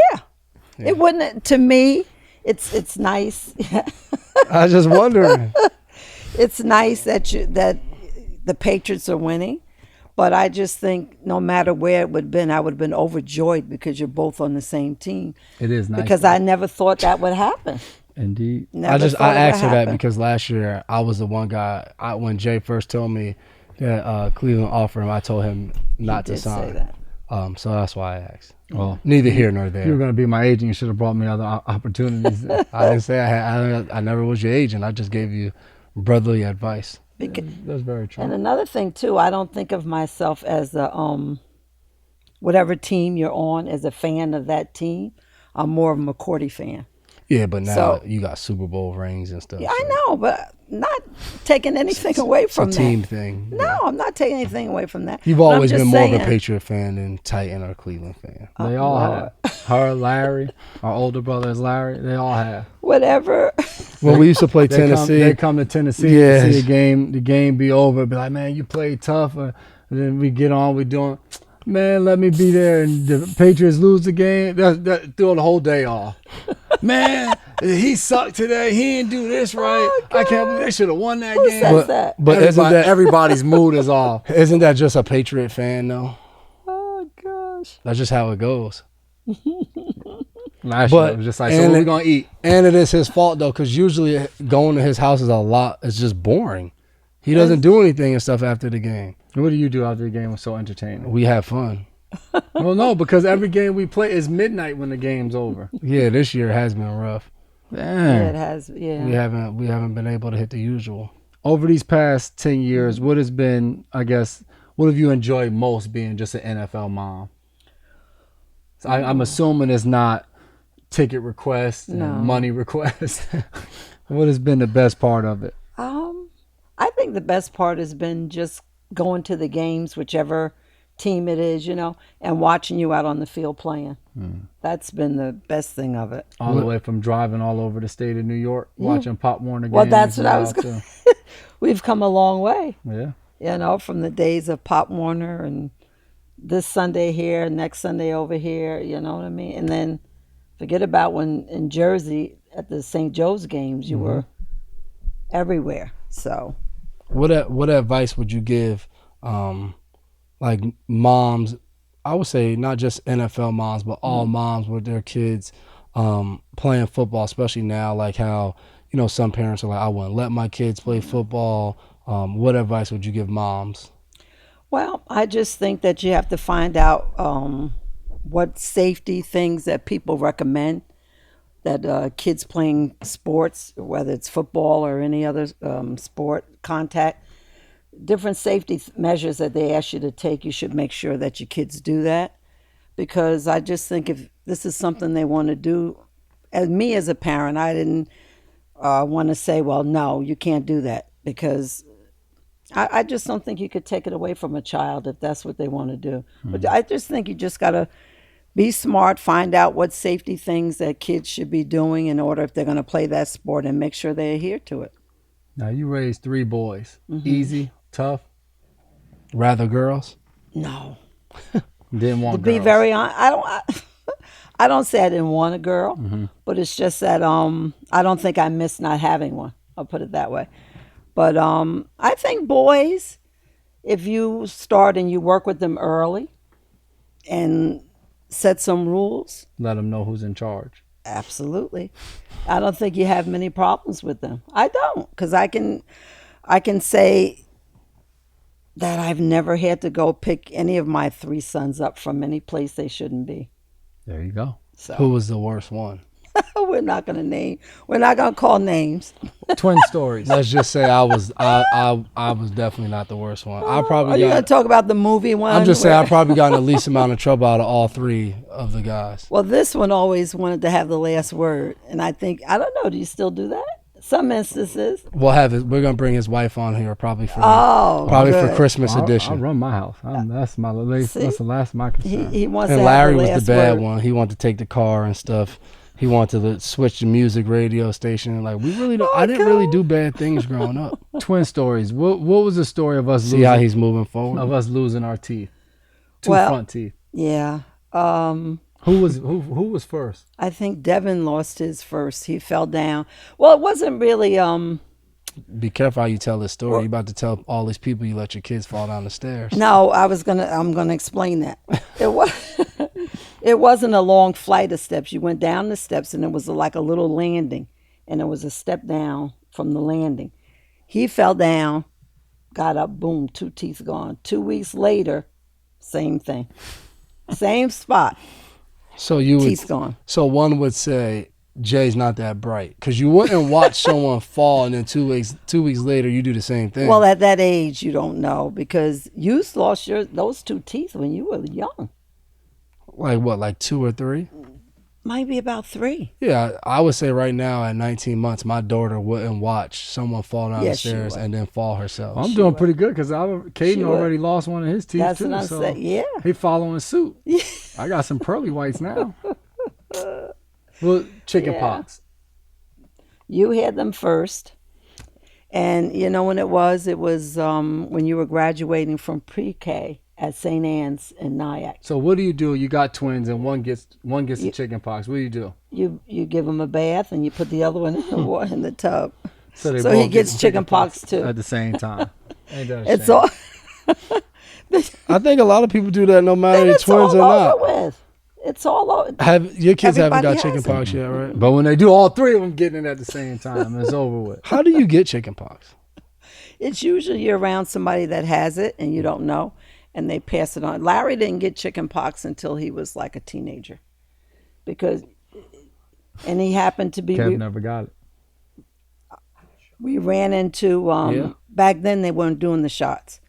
It wouldn't. To me, it's nice. I was just wondering. It's nice that the Patriots are winning, but I just think no matter where it would have been, I would have been overjoyed because you're both on the same team. It is nice. Because I never thought that would happen. Indeed. Never I thought it would asked her that happen. because last year I was the one guy. When Jay first told me that Cleveland offered him, I told him not to did say sign. that. So that's why I asked. Well, Neither here nor if you were there. going to be my agent, you should have brought me other opportunities. I didn't say I never was your agent. I just gave you brotherly advice. That's very true. And another thing too, I don't think of myself as a whatever team you're on as a fan of that team. I'm more of a McCourty fan. Yeah, but now So- you got Super Bowl rings and stuff. Yeah, I know, but not taking anything away It's a from team that. thing. No, I'm not taking anything away from that. You've But I'm always just been more of a saying, Patriot fan than Titan or Cleveland fan. They all have. Her, Larry, our older brother is Larry. They all have. whatever. When we used to play Tennessee, They come to Tennessee to Yes. see the game be over. Be like, man, you played tough. And then we get on. We doing, man, let me be there. And the Patriots lose the game. That throw the whole day off. Man, he sucked today. He didn't do this right. I can't believe they should have won that Who game. says that? but Everybody's mood is off. isn't that just a Patriot fan though? Oh gosh. That's just how it goes. Last year, But- it was just like, and so what it- we going to eat? And it is his fault though, because usually going to his house is a lot. It's just boring. He doesn't do anything and stuff after the game. What do you do after the game was so entertaining? We have fun. Well, no, because every game we play is midnight when the game's over. Yeah, this year has been rough. Yeah, it Damn. has. Yeah. We haven't been able to hit the usual. Over these past 10 years, what has been, I guess, what have you enjoyed most being just an NFL mom? So I'm assuming it's not ticket requests and No. money requests. What has been the best part of it? I think the best part has been just going to the games, whichever team it is, you know, and watching you out on the field playing. That's been the best thing of it. All the way from driving all over the state of New York, watching Pop Warner games. Well, that's is what I was wild, going too. We've come a long way, Yeah. you know, from the days of Pop Warner and this Sunday here, next Sunday over here, you know what I mean? And then forget about when in Jersey at the St. Joe's games, you were everywhere. So, What advice would you give, like moms? I would say not just NFL moms, but all moms with their kids playing football, especially now. Like how some parents are like, I wouldn't let my kids play football. What advice would you give moms? well, I just think that you have to find out what safety things that people recommend that kids playing sports, whether it's football or any other sport, contact, different safety measures that they ask you to take, you should make sure that your kids do that. Because I just think if this is something they want to do, as me as a parent, I didn't want to say, well, no, you can't do that. Because I just don't think you could take it away from a child if that's what they want to do. But I just think you just got to be smart, find out what safety things that kids should be doing in order if they're going to play that sport and make sure they adhere to it. Now, you raised 3 boys. Easy Tough. Rather girls? No. Didn't want To be girls. very honest, I don't say I didn't want a girl, Mm-hmm. but it's just that I don't think I missed not having one. I'll put it that way. But I think boys, if you start and you work with them early and set some rules, Let them know who's in charge. absolutely. I don't think you have many problems with them. I don't, because I can say that I've never had to go pick any of my 3 sons up from any place they shouldn't be. There you go. So Who was the worst one? we're not gonna call names. Twin stories. Let's just say I was definitely not the worst one. I Are probably you gonna got. talk about the movie one? I'm just saying I where- probably got in the least amount of trouble out of all 3 of the guys. Well, this one always wanted to have the last word, and I don't know. Do you still do that? Some instances. We'll have it. We're gonna bring his wife on here probably for Oh, for good. Christmas I'll edition. run my house. That's the last of my He concern. wants And to Larry have the was last the bad word. one. He wanted to take the car and stuff. He wanted to switch the music radio station. Like we really don't. I didn't really do bad things growing up. Twin stories. What was the story of us See how losing, he's moving forward. of us losing our teeth? 2 Well- front teeth. Yeah. Who was first? I think Devin lost his first. He fell down. Well, it wasn't really. Be careful how you tell this story. You about to tell all these people you let your kids fall down the stairs. No, I'm gonna explain that. It was. It wasn't a long flight of steps. You went down the steps, and it was like a little landing, and it was a step down from the landing. He fell down, got up, boom, 2 teeth gone. 2 weeks later, same thing, same spot, So you would. teeth gone. So one would say Jay's not that bright because you wouldn't watch someone fall and then 2 weeks later you do the same thing. Well, at that age, you don't know because you lost those 2 teeth when you were young. like what, like 2 or 3? Might be about 3. Yeah, I would say right now at 19 months, my daughter wouldn't watch someone fall down the Yes, she stairs would. and then fall herself. I'm doing pretty good because Caden She would. already lost one of his teeth That's too. what I'm So saying. Yeah. he following suit. I got some pearly whites now. Well, chicken Yeah. pox. You had them first. And you know when it was when you were graduating from pre-K at St. Anne's in Nyack. So what do? You got twins and one gets the chicken pox. What do you do? You give him a bath and you put the other one in the water in the tub. they So both he gets get chicken pox too. at the same time. Ain't that a It's shame? all I think a lot of people do that no matter then they're it's twins all or not. over with. It's all over. Have your kids haven't Everybody got chicken has it. pox yet, right? But when they do, all 3 of them getting it at the same time. It's over with. How do you get chicken pox? It's usually you're around somebody that has it and you don't know, and they pass it on. Larry didn't get chicken pox until he was like a teenager, and he happened to be. Kev never got it. We ran into Yeah. back then they weren't doing the shots.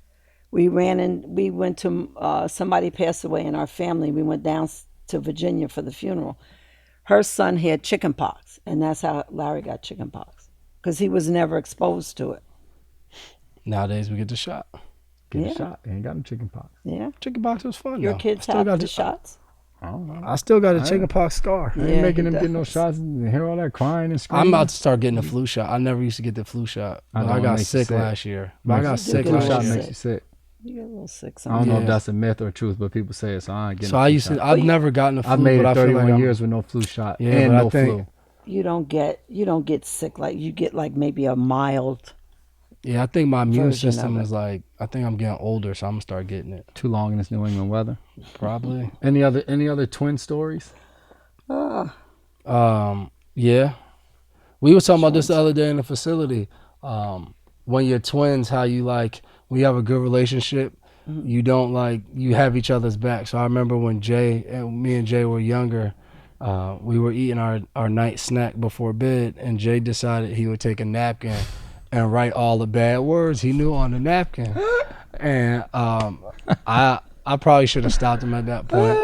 We went to somebody passed away in our family. We went down to Virginia for the funeral. Her son had chicken pox, and that's how Larry got chicken pox because he was never exposed to it. Nowadays we get the shot. Get Yeah. a shot. Ain't got no chicken pox. Yeah, Chicken pox was fun. your though. kids I still have got the shots. I don't know. I still got a chicken pox scar. I ain't Yeah, making he them get no does. shots and hear all that crying and screaming. I'm about to start getting the flu shot. I never used to get the flu shot. I But know, I it got makes you sick sick. last year. But I got Makes you sick do Flu get last shot sick. year. makes you sick. You get a little sick I don't know sometimes. if that's a myth or truth, but people say it, so I ain't getting So no I flu used to. shot. I've never gotten a flu. I've made but it I feel 31 like years with no flu shot Yeah, and but I no think- flu. You don't get sick like you get like maybe a mild. Yeah, I think my immune Version of system it. is like. I think I'm getting older, so I'm gonna start getting it. Too long in this New England weather. Probably. Any other twin stories? Yeah. We were talking about this the other day in the facility. When you're twins, how you like when you have a good relationship, you don't like you have each other's back. So I remember when me and Jay were younger, we were eating our night snack before bed, and Jay decided he would take a napkin and write all the bad words he knew on the napkin. And I probably should have stopped him at that point.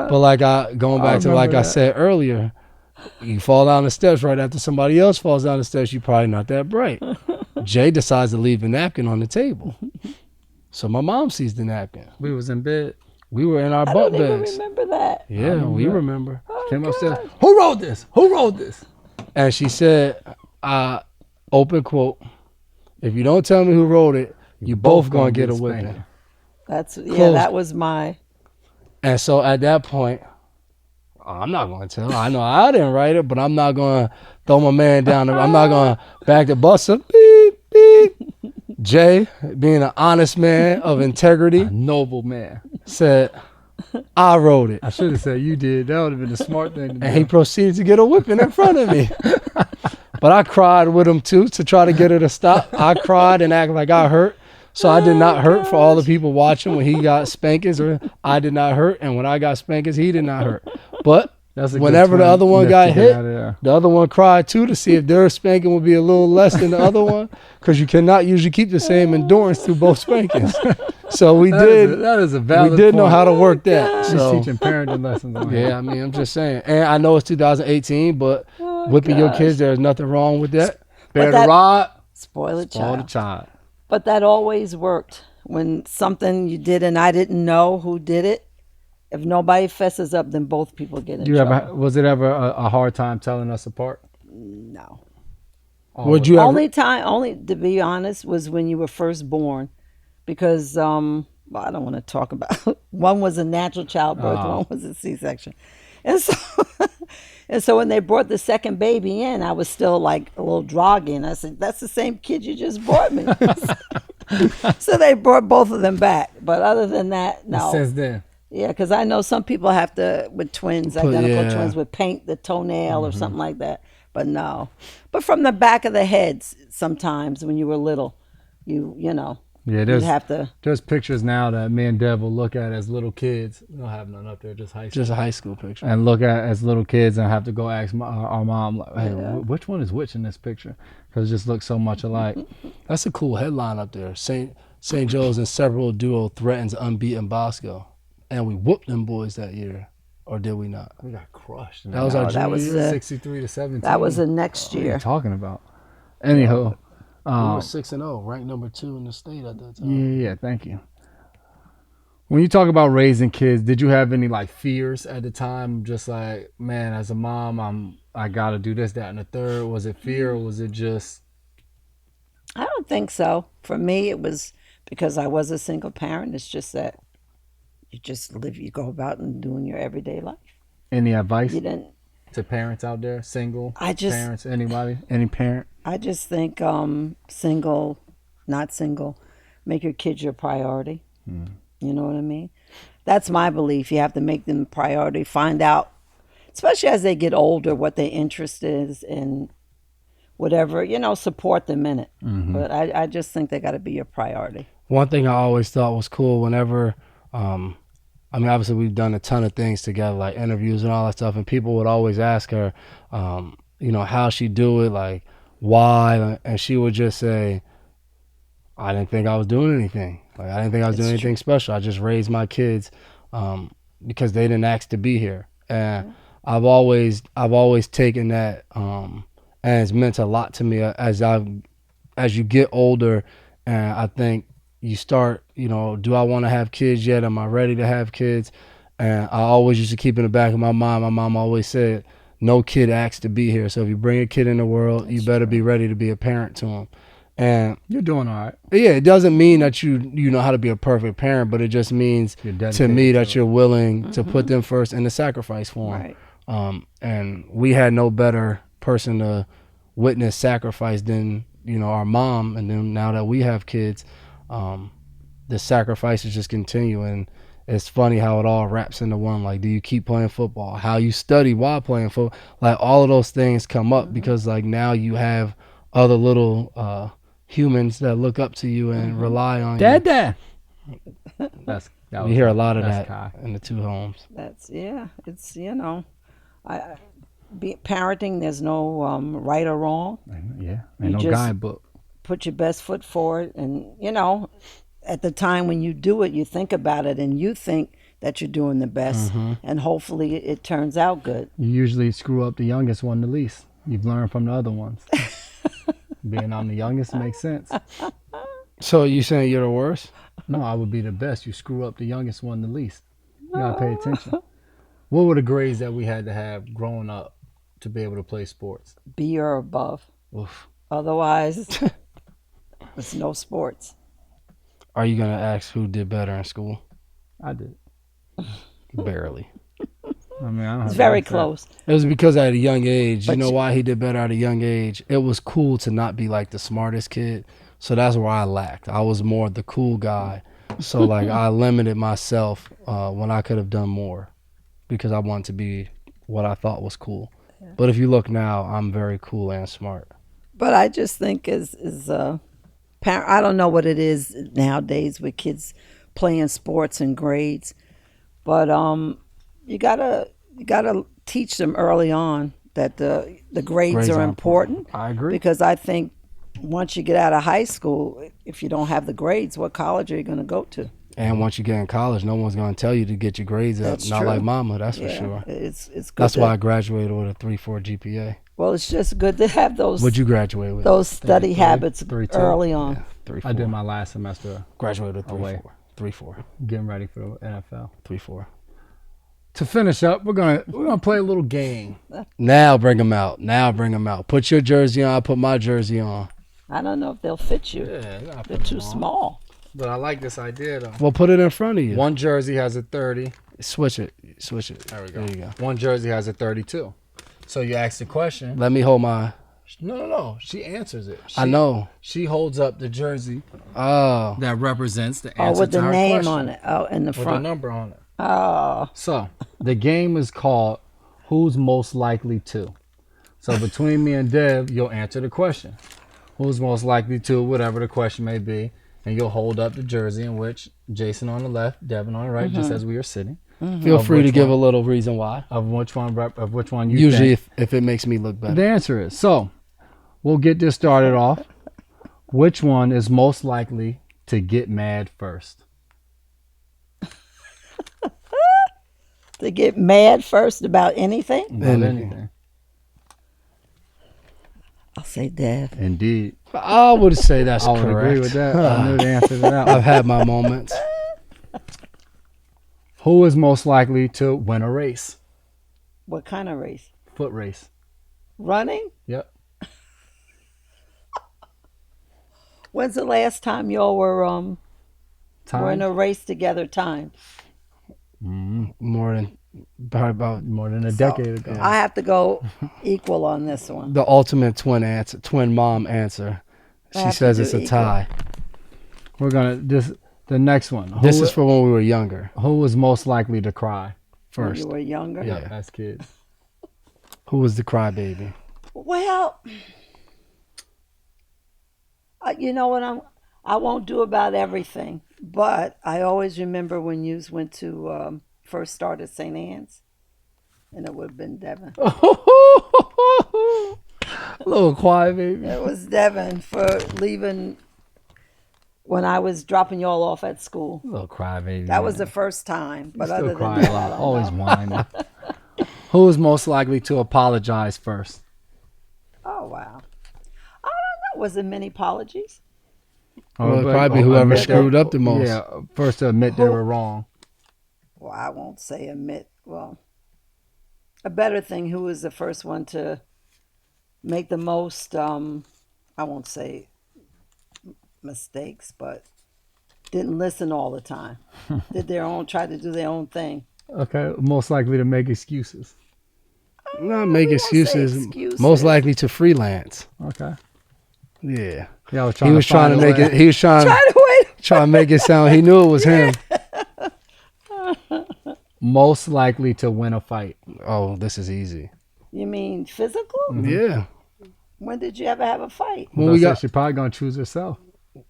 But going back to like I said earlier, you fall down the steps right after somebody else falls down the steps, you're probably not that bright. Jay decides to leave the napkin on the table. So my mom sees the napkin. We was in bed. We were in our I bunk don't even beds. remember that. Yeah, we remember. Came upstairs. Who wrote this? Who wrote this? And she said, open quote, if you don't tell me who wrote it, you both gonna get a whipping. spanking. That's Close. that was my. And so at that point, I'm not going to tell. I know I didn't write it, but I'm not going to throw my man down. I'm not going to back the bus up. Beep, beep. Jay, being an honest man of integrity, A noble man. said, I wrote it. I should have said you did. That would have been the smart thing to do. And he proceeded to get a whipping in front of me. But I cried with him too to try to get her to stop. I cried and acted like I hurt. So I did not hurt for all the people watching when he got spankings, or I did not hurt. And when I got spankings, he did not hurt. But That's a good whenever the twin other one lift got to get hit, out of there. the other one cried too to see if their spanking would be a little less than the other one, because you cannot usually keep the same endurance through both spankings. So we did. That is a valid We did know point. how to work that. She's So teaching parenting lessons on here. yeah, I mean, I'm just saying. And I know it's 2018, but whipping your gosh. kids, there's nothing wrong with that. Bear that- the rod, Spoil a spoil the child. child. But that always worked. When something you did and I didn't know who did it, if nobody fesses up, then both people get in trouble. Was it ever a hard time telling us apart? No. Would you ever? Only to be honest, was when you were first born, because well, I don't want to talk about. One was a natural childbirth, one was a C-section, and so and so when they brought the second baby in, I was still like a little droggy, and I said, "That's the same kid you just brought me." So they brought both of them back, but other than that, no. Since then, Yeah, because I know some people have to, with twins, Put- identical yeah. twins, would paint the toenail or something like that. But no. But from the back of the heads, sometimes when you were little, you know, yeah, you'd have to. there's pictures now that me and Deb will look at as little kids. We don't have none up there, just high school. Just a high school picture. And look at as little kids and have to go ask our mom, like, hey, which one is which in this picture? Because it just looks so much alike. That's a cool headline up there. St. Joe's inseparable duo threatens unbeaten Bosco. And we whooped them boys that year. Or did we not? We got crushed. in That was our that junior was year. 63 to 17. That was the next What are you year. talking about? Anyhow, We were 6-0, ranked number 2 in the state at that time. yeah, thank you. When you talk about raising kids, did you have any like fears at the time? Just like, man, as a mom, I gotta do this, that, and the third. Was it fear, or was it just? I don't think so. For me, it was because I was a single parent. It's just that you just live, you go about and doing your everyday life. Any advice You didn't. to parents out there, single parents, anybody, any parent? I just think single, not single, make your kids your priority. You know what I mean? That's my belief. You have to make them a priority. Find out, especially as they get older, what their interest is and whatever, support them in it. But I just think they got to be your priority. One thing I always thought was cool whenever, I mean, obviously we've done a ton of things together, like interviews and all that stuff, and people would always ask her, how she do it, like why, and she would just say, I didn't think I was doing anything. Like I didn't think I was doing anything special. I just raised my kids because they didn't ask to be here, and I've always taken that, and it's meant a lot to me as you get older, and I think you start, do I want to have kids yet? Am I ready to have kids? And I always used to keep in the back of my mind. My mom always said, no kid asks to be here. So if you bring a kid in the world, you better be ready to be a parent to him. And You're doing all right. yeah, it doesn't mean that you know how to be a perfect parent, but it just means You're to dedicated me to that it. you're willing to put them first and to sacrifice for them. Right. And we had no better person to witness sacrifice than, our mom. And then now that we have kids, the sacrifices just continue. And it's funny how it all wraps into one. Like, do you keep playing football? How you study while playing football? Like, all of those things come up because, like, now you have other little humans that look up to you and rely on you. Dad. We hear a lot of that's that Kai. in the two homes. It's parenting. There's no right or wrong. Yeah, You ain't no just- guidebook. Put your best foot forward, and at the time when you do it, you think about it, and you think that you're doing the best, and hopefully it turns out good. You usually screw up the youngest one the least. You've learned from the other ones. Being I'm the youngest makes sense. So you saying you're the worst? No, I would be the best. You screw up the youngest one the least. You gotta pay attention. What were the grades that we had to have growing up to be able to play sports? B or above. Oof. Otherwise, it's no sports. Are you gonna ask who did better in school? I did. Barely. I mean, I don't have It's to very answer that. close. It was because at a young age. But You know you- why he did better at a young age? It was cool to not be like the smartest kid. So that's where I lacked. I was more the cool guy. So like I limited myself when I could have done more because I wanted to be what I thought was cool. But if you look now, I'm very cool and smart. But I just think as a parent, I don't know what it is nowadays with kids playing sports and grades, but you gotta teach them early on that the grades Grades are are important. I agree. Because I think once you get out of high school, if you don't have the grades, what college are you going to go to? And once you get in college, no one's going to tell you to get your grades up. That's Not true. like Momma, that's for sure. It's good. That's why I graduated with a 3.4 GPA. Well, it's just good to have those What'd you graduate with? those study 3.3, habits 3.2. early on. Yeah, 3.4. I did my last semester Graduated with Away. 3.4. getting ready for the NFL. 3.4. To finish up, we're gonna play a little game. Now bring them out. Now bring them out. Put your jersey on. I put my jersey on. I don't know if they'll fit you. Yeah, They're too small. But I like this idea though. Well, put it in front of you. One jersey has a 30. Switch it. Switch it. There we go. There you go. One jersey has a 32. So you ask the question. Let me hold my. No. She answers it. I know. She holds up the jersey Oh. that represents the Oh, answer with to the her name question. on it. Oh, in the With the front. number on it. Oh, So the game is called Who's Most Likely To. So between me and Dev, you'll answer the question. Who's most likely to, whatever the question may be, and you'll hold up the jersey in which Jason on the left, Devin on the right, just as we are sitting. Feel Of free to which give one? a little reason why. Of which one you Usually, think. if it makes me look better. The answer is. So we'll get this started off. Which one is most likely to get mad first? to get mad first about anything? About anything. I'll say Dev. Indeed. I would say that's I would correct. agree with that. I knew the answer to that. I've had my moments. Who is most likely to win a race? What kind of race? Foot race. Running? Yep. When's the last time y'all were in Time. a race together? Time. More than probably about More than a decade ago. I have to go equal on this one. the ultimate twin mom answer. I She have to says do it's a equal. tie. We're gonna the next one. This is for when we were younger. who was most likely to cry When First, you were younger. Yeah. as kids. who was the crybaby? Well, you know what I won't do about everything, but I always remember when you went to first start at St. Anne's, and it would have been Devin. Little quiet baby. It was Devin for leaving when I was dropping y'all off at school. Little cry baby. That was the first time, but Still other than crying that, a I lot. don't Always know. whining. Who is most likely to apologize first? Oh wow, I don't know. Was there many apologies? Well, but- probably whoever admit screwed up the most. Yeah, first to admit they were wrong. Well, I won't say admit. Well, a better thing. Who was the first one to make the most? I won't say mistakes, but didn't listen all the time. Did their own, tried to do their own thing. Okay, most likely to make excuses. Not make we won't say excuses. excuses. Most likely to freelance. Okay. Yeah. Yeah, I was He was trying to make it. He was trying Try to wait. to make it sound. He knew it was him. Most likely to win a fight. Oh, this is easy. You mean physical? Yeah. When did you ever have a fight? When we got she's probably gonna choose herself.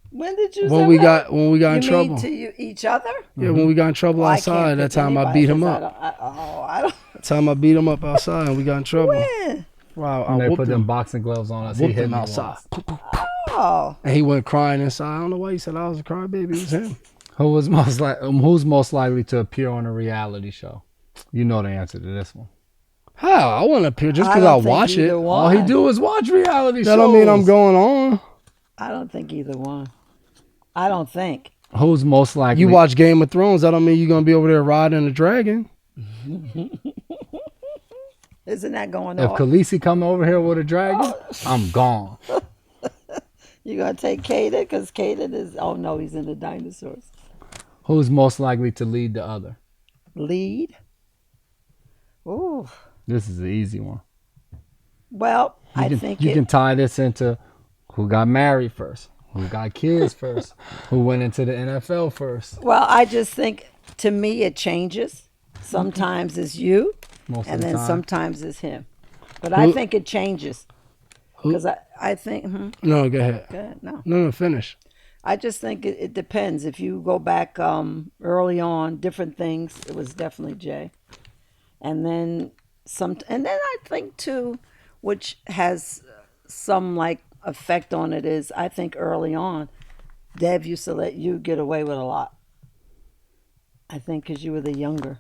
When did you? when ever we have- got when we got in You trouble. mean to each other? Yeah, when we got in trouble Well, I can't outside. That pick time I anybody beat him 'cause up. I don't. That time I beat him up outside and we got in trouble. When? Wow, I And they whooped put them him. boxing gloves on us. He Whooped hit him me outside. once. Oh, And he went crying inside. I don't know why he said I was a crybaby. It was him. Who's most likely to appear on a reality show? You know the answer to this one. How? I want to appear just because don't I think watch it. either All he one. do is watch reality That shows. don't mean I'm going on. I don't think either one. I don't think. Who's most likely? You watch Game of Thrones. That don't mean you're gonna be over there riding a dragon. Isn't that going If on? Khaleesi come over here with a dragon, I'm gone. You gonna take Kaden? Because Kaden is. Oh no, he's in the dinosaurs. Who's most likely to lead the other? Lead. Ooh. This is the easy one. Well, I You think can tie this into who got married first, who got kids first, who went into the NFL first. Well, I just think to me it changes. Sometimes it's you, Most and of the then time. sometimes it's him. But I think it changes because I think. No, go ahead. Go ahead, no. No, finish. I just think it depends. If you go back early on, different things, it was definitely Jay. And then I think too, which has some like effect on it is I think early on, Dev used to let you get away with a lot. I think because you were the younger.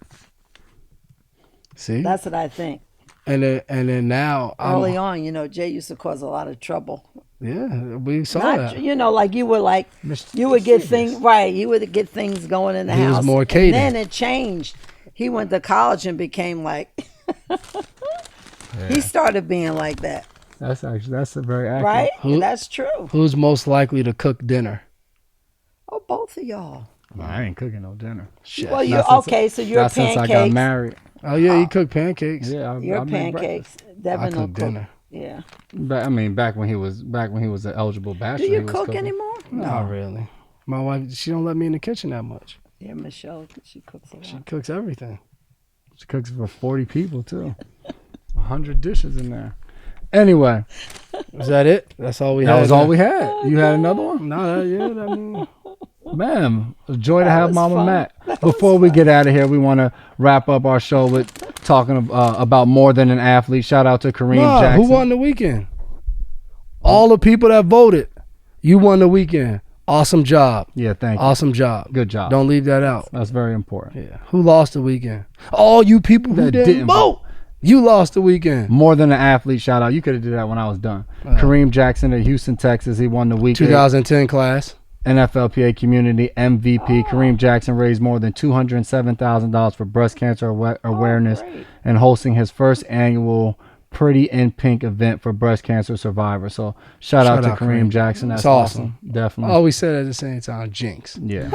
See? That's what I think. And then now Early on, Jay used to cause a lot of trouble. Yeah, we saw Not, that. like you were like you would get things right. You would get things going in the He house. was more and Kaden. then it changed. He went to college and became like. He started being like that, That's a very accurate. right? Who- That's true. Who's most likely to cook dinner? Oh, both of y'all. No, I ain't cooking no dinner. Shit. Well, you Not since- okay? So you're Not since I got pancakes. married. Oh yeah, you cook pancakes. Yeah, I You're made pancakes. breakfast. I Devin will cook cook. dinner. Yeah. Back when he was an eligible bachelor. Do you he was cook cooking. anymore? Not really. My wife, she don't let me in the kitchen that much. Yeah, Michelle, she cooks a lot. She cooks everything. She cooks for 40 people too. 100 dishes in there. Anyway, Is that it? That's all we had. that was all we had. You had another one? No, I mean, Ma'am, a joy to That have was Mama fun. Mac. That was Before we get out of here, we want to wrap up our show with talking about more than an athlete. Shout out to Kareem Jackson. who won the weekend? All the people that voted. You won the weekend. Awesome job. Yeah, thank you. Awesome job. Good job. Don't leave that out. That's very important. Yeah. Who lost the weekend? All you people who That didn't didn't vote. You lost the weekend. More than an athlete. Shout out. You could have did that when I was done. Kareem Jackson of Houston, Texas. He won the weekend. 2010 class. NFLPA Community MVP. Kareem Jackson raised more than $207,000 for breast cancer awareness great. and hosting his first annual Pretty in Pink event for breast cancer survivors. So shout out to Kareem Jackson. That's It's awesome. Definitely. Oh, we said it at the same time. Jinx. Yeah.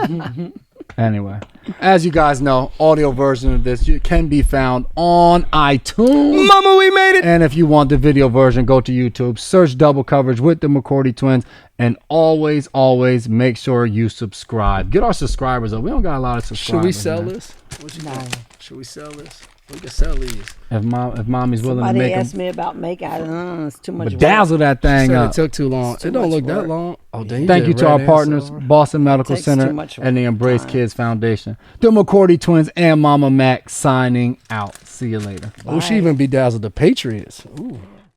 Anyway, as you guys know, audio version of this can be found on iTunes. Mama, we made it. And if you want the video version, go to YouTube, search Double Coverage with the McCourty Twins, and always, always make sure you subscribe. Get our subscribers up. We don't got a lot of subscribers. Should we sell man. this? What you think? Should we sell this? We can sell these. If mommy's willing to Somebody make asked them, me about making. I don't know. It's too much work. bedazzle that thing Said up. it took too long. too It don't much look that work. long. Oh, then Thank you did to our red and partners, silver. Boston Medical Takes too Center much and the Embrace time. Kids Foundation. The McCourty Twins and Mama Mac signing out. See you later. Oh, she even bedazzled the Patriots. Ooh.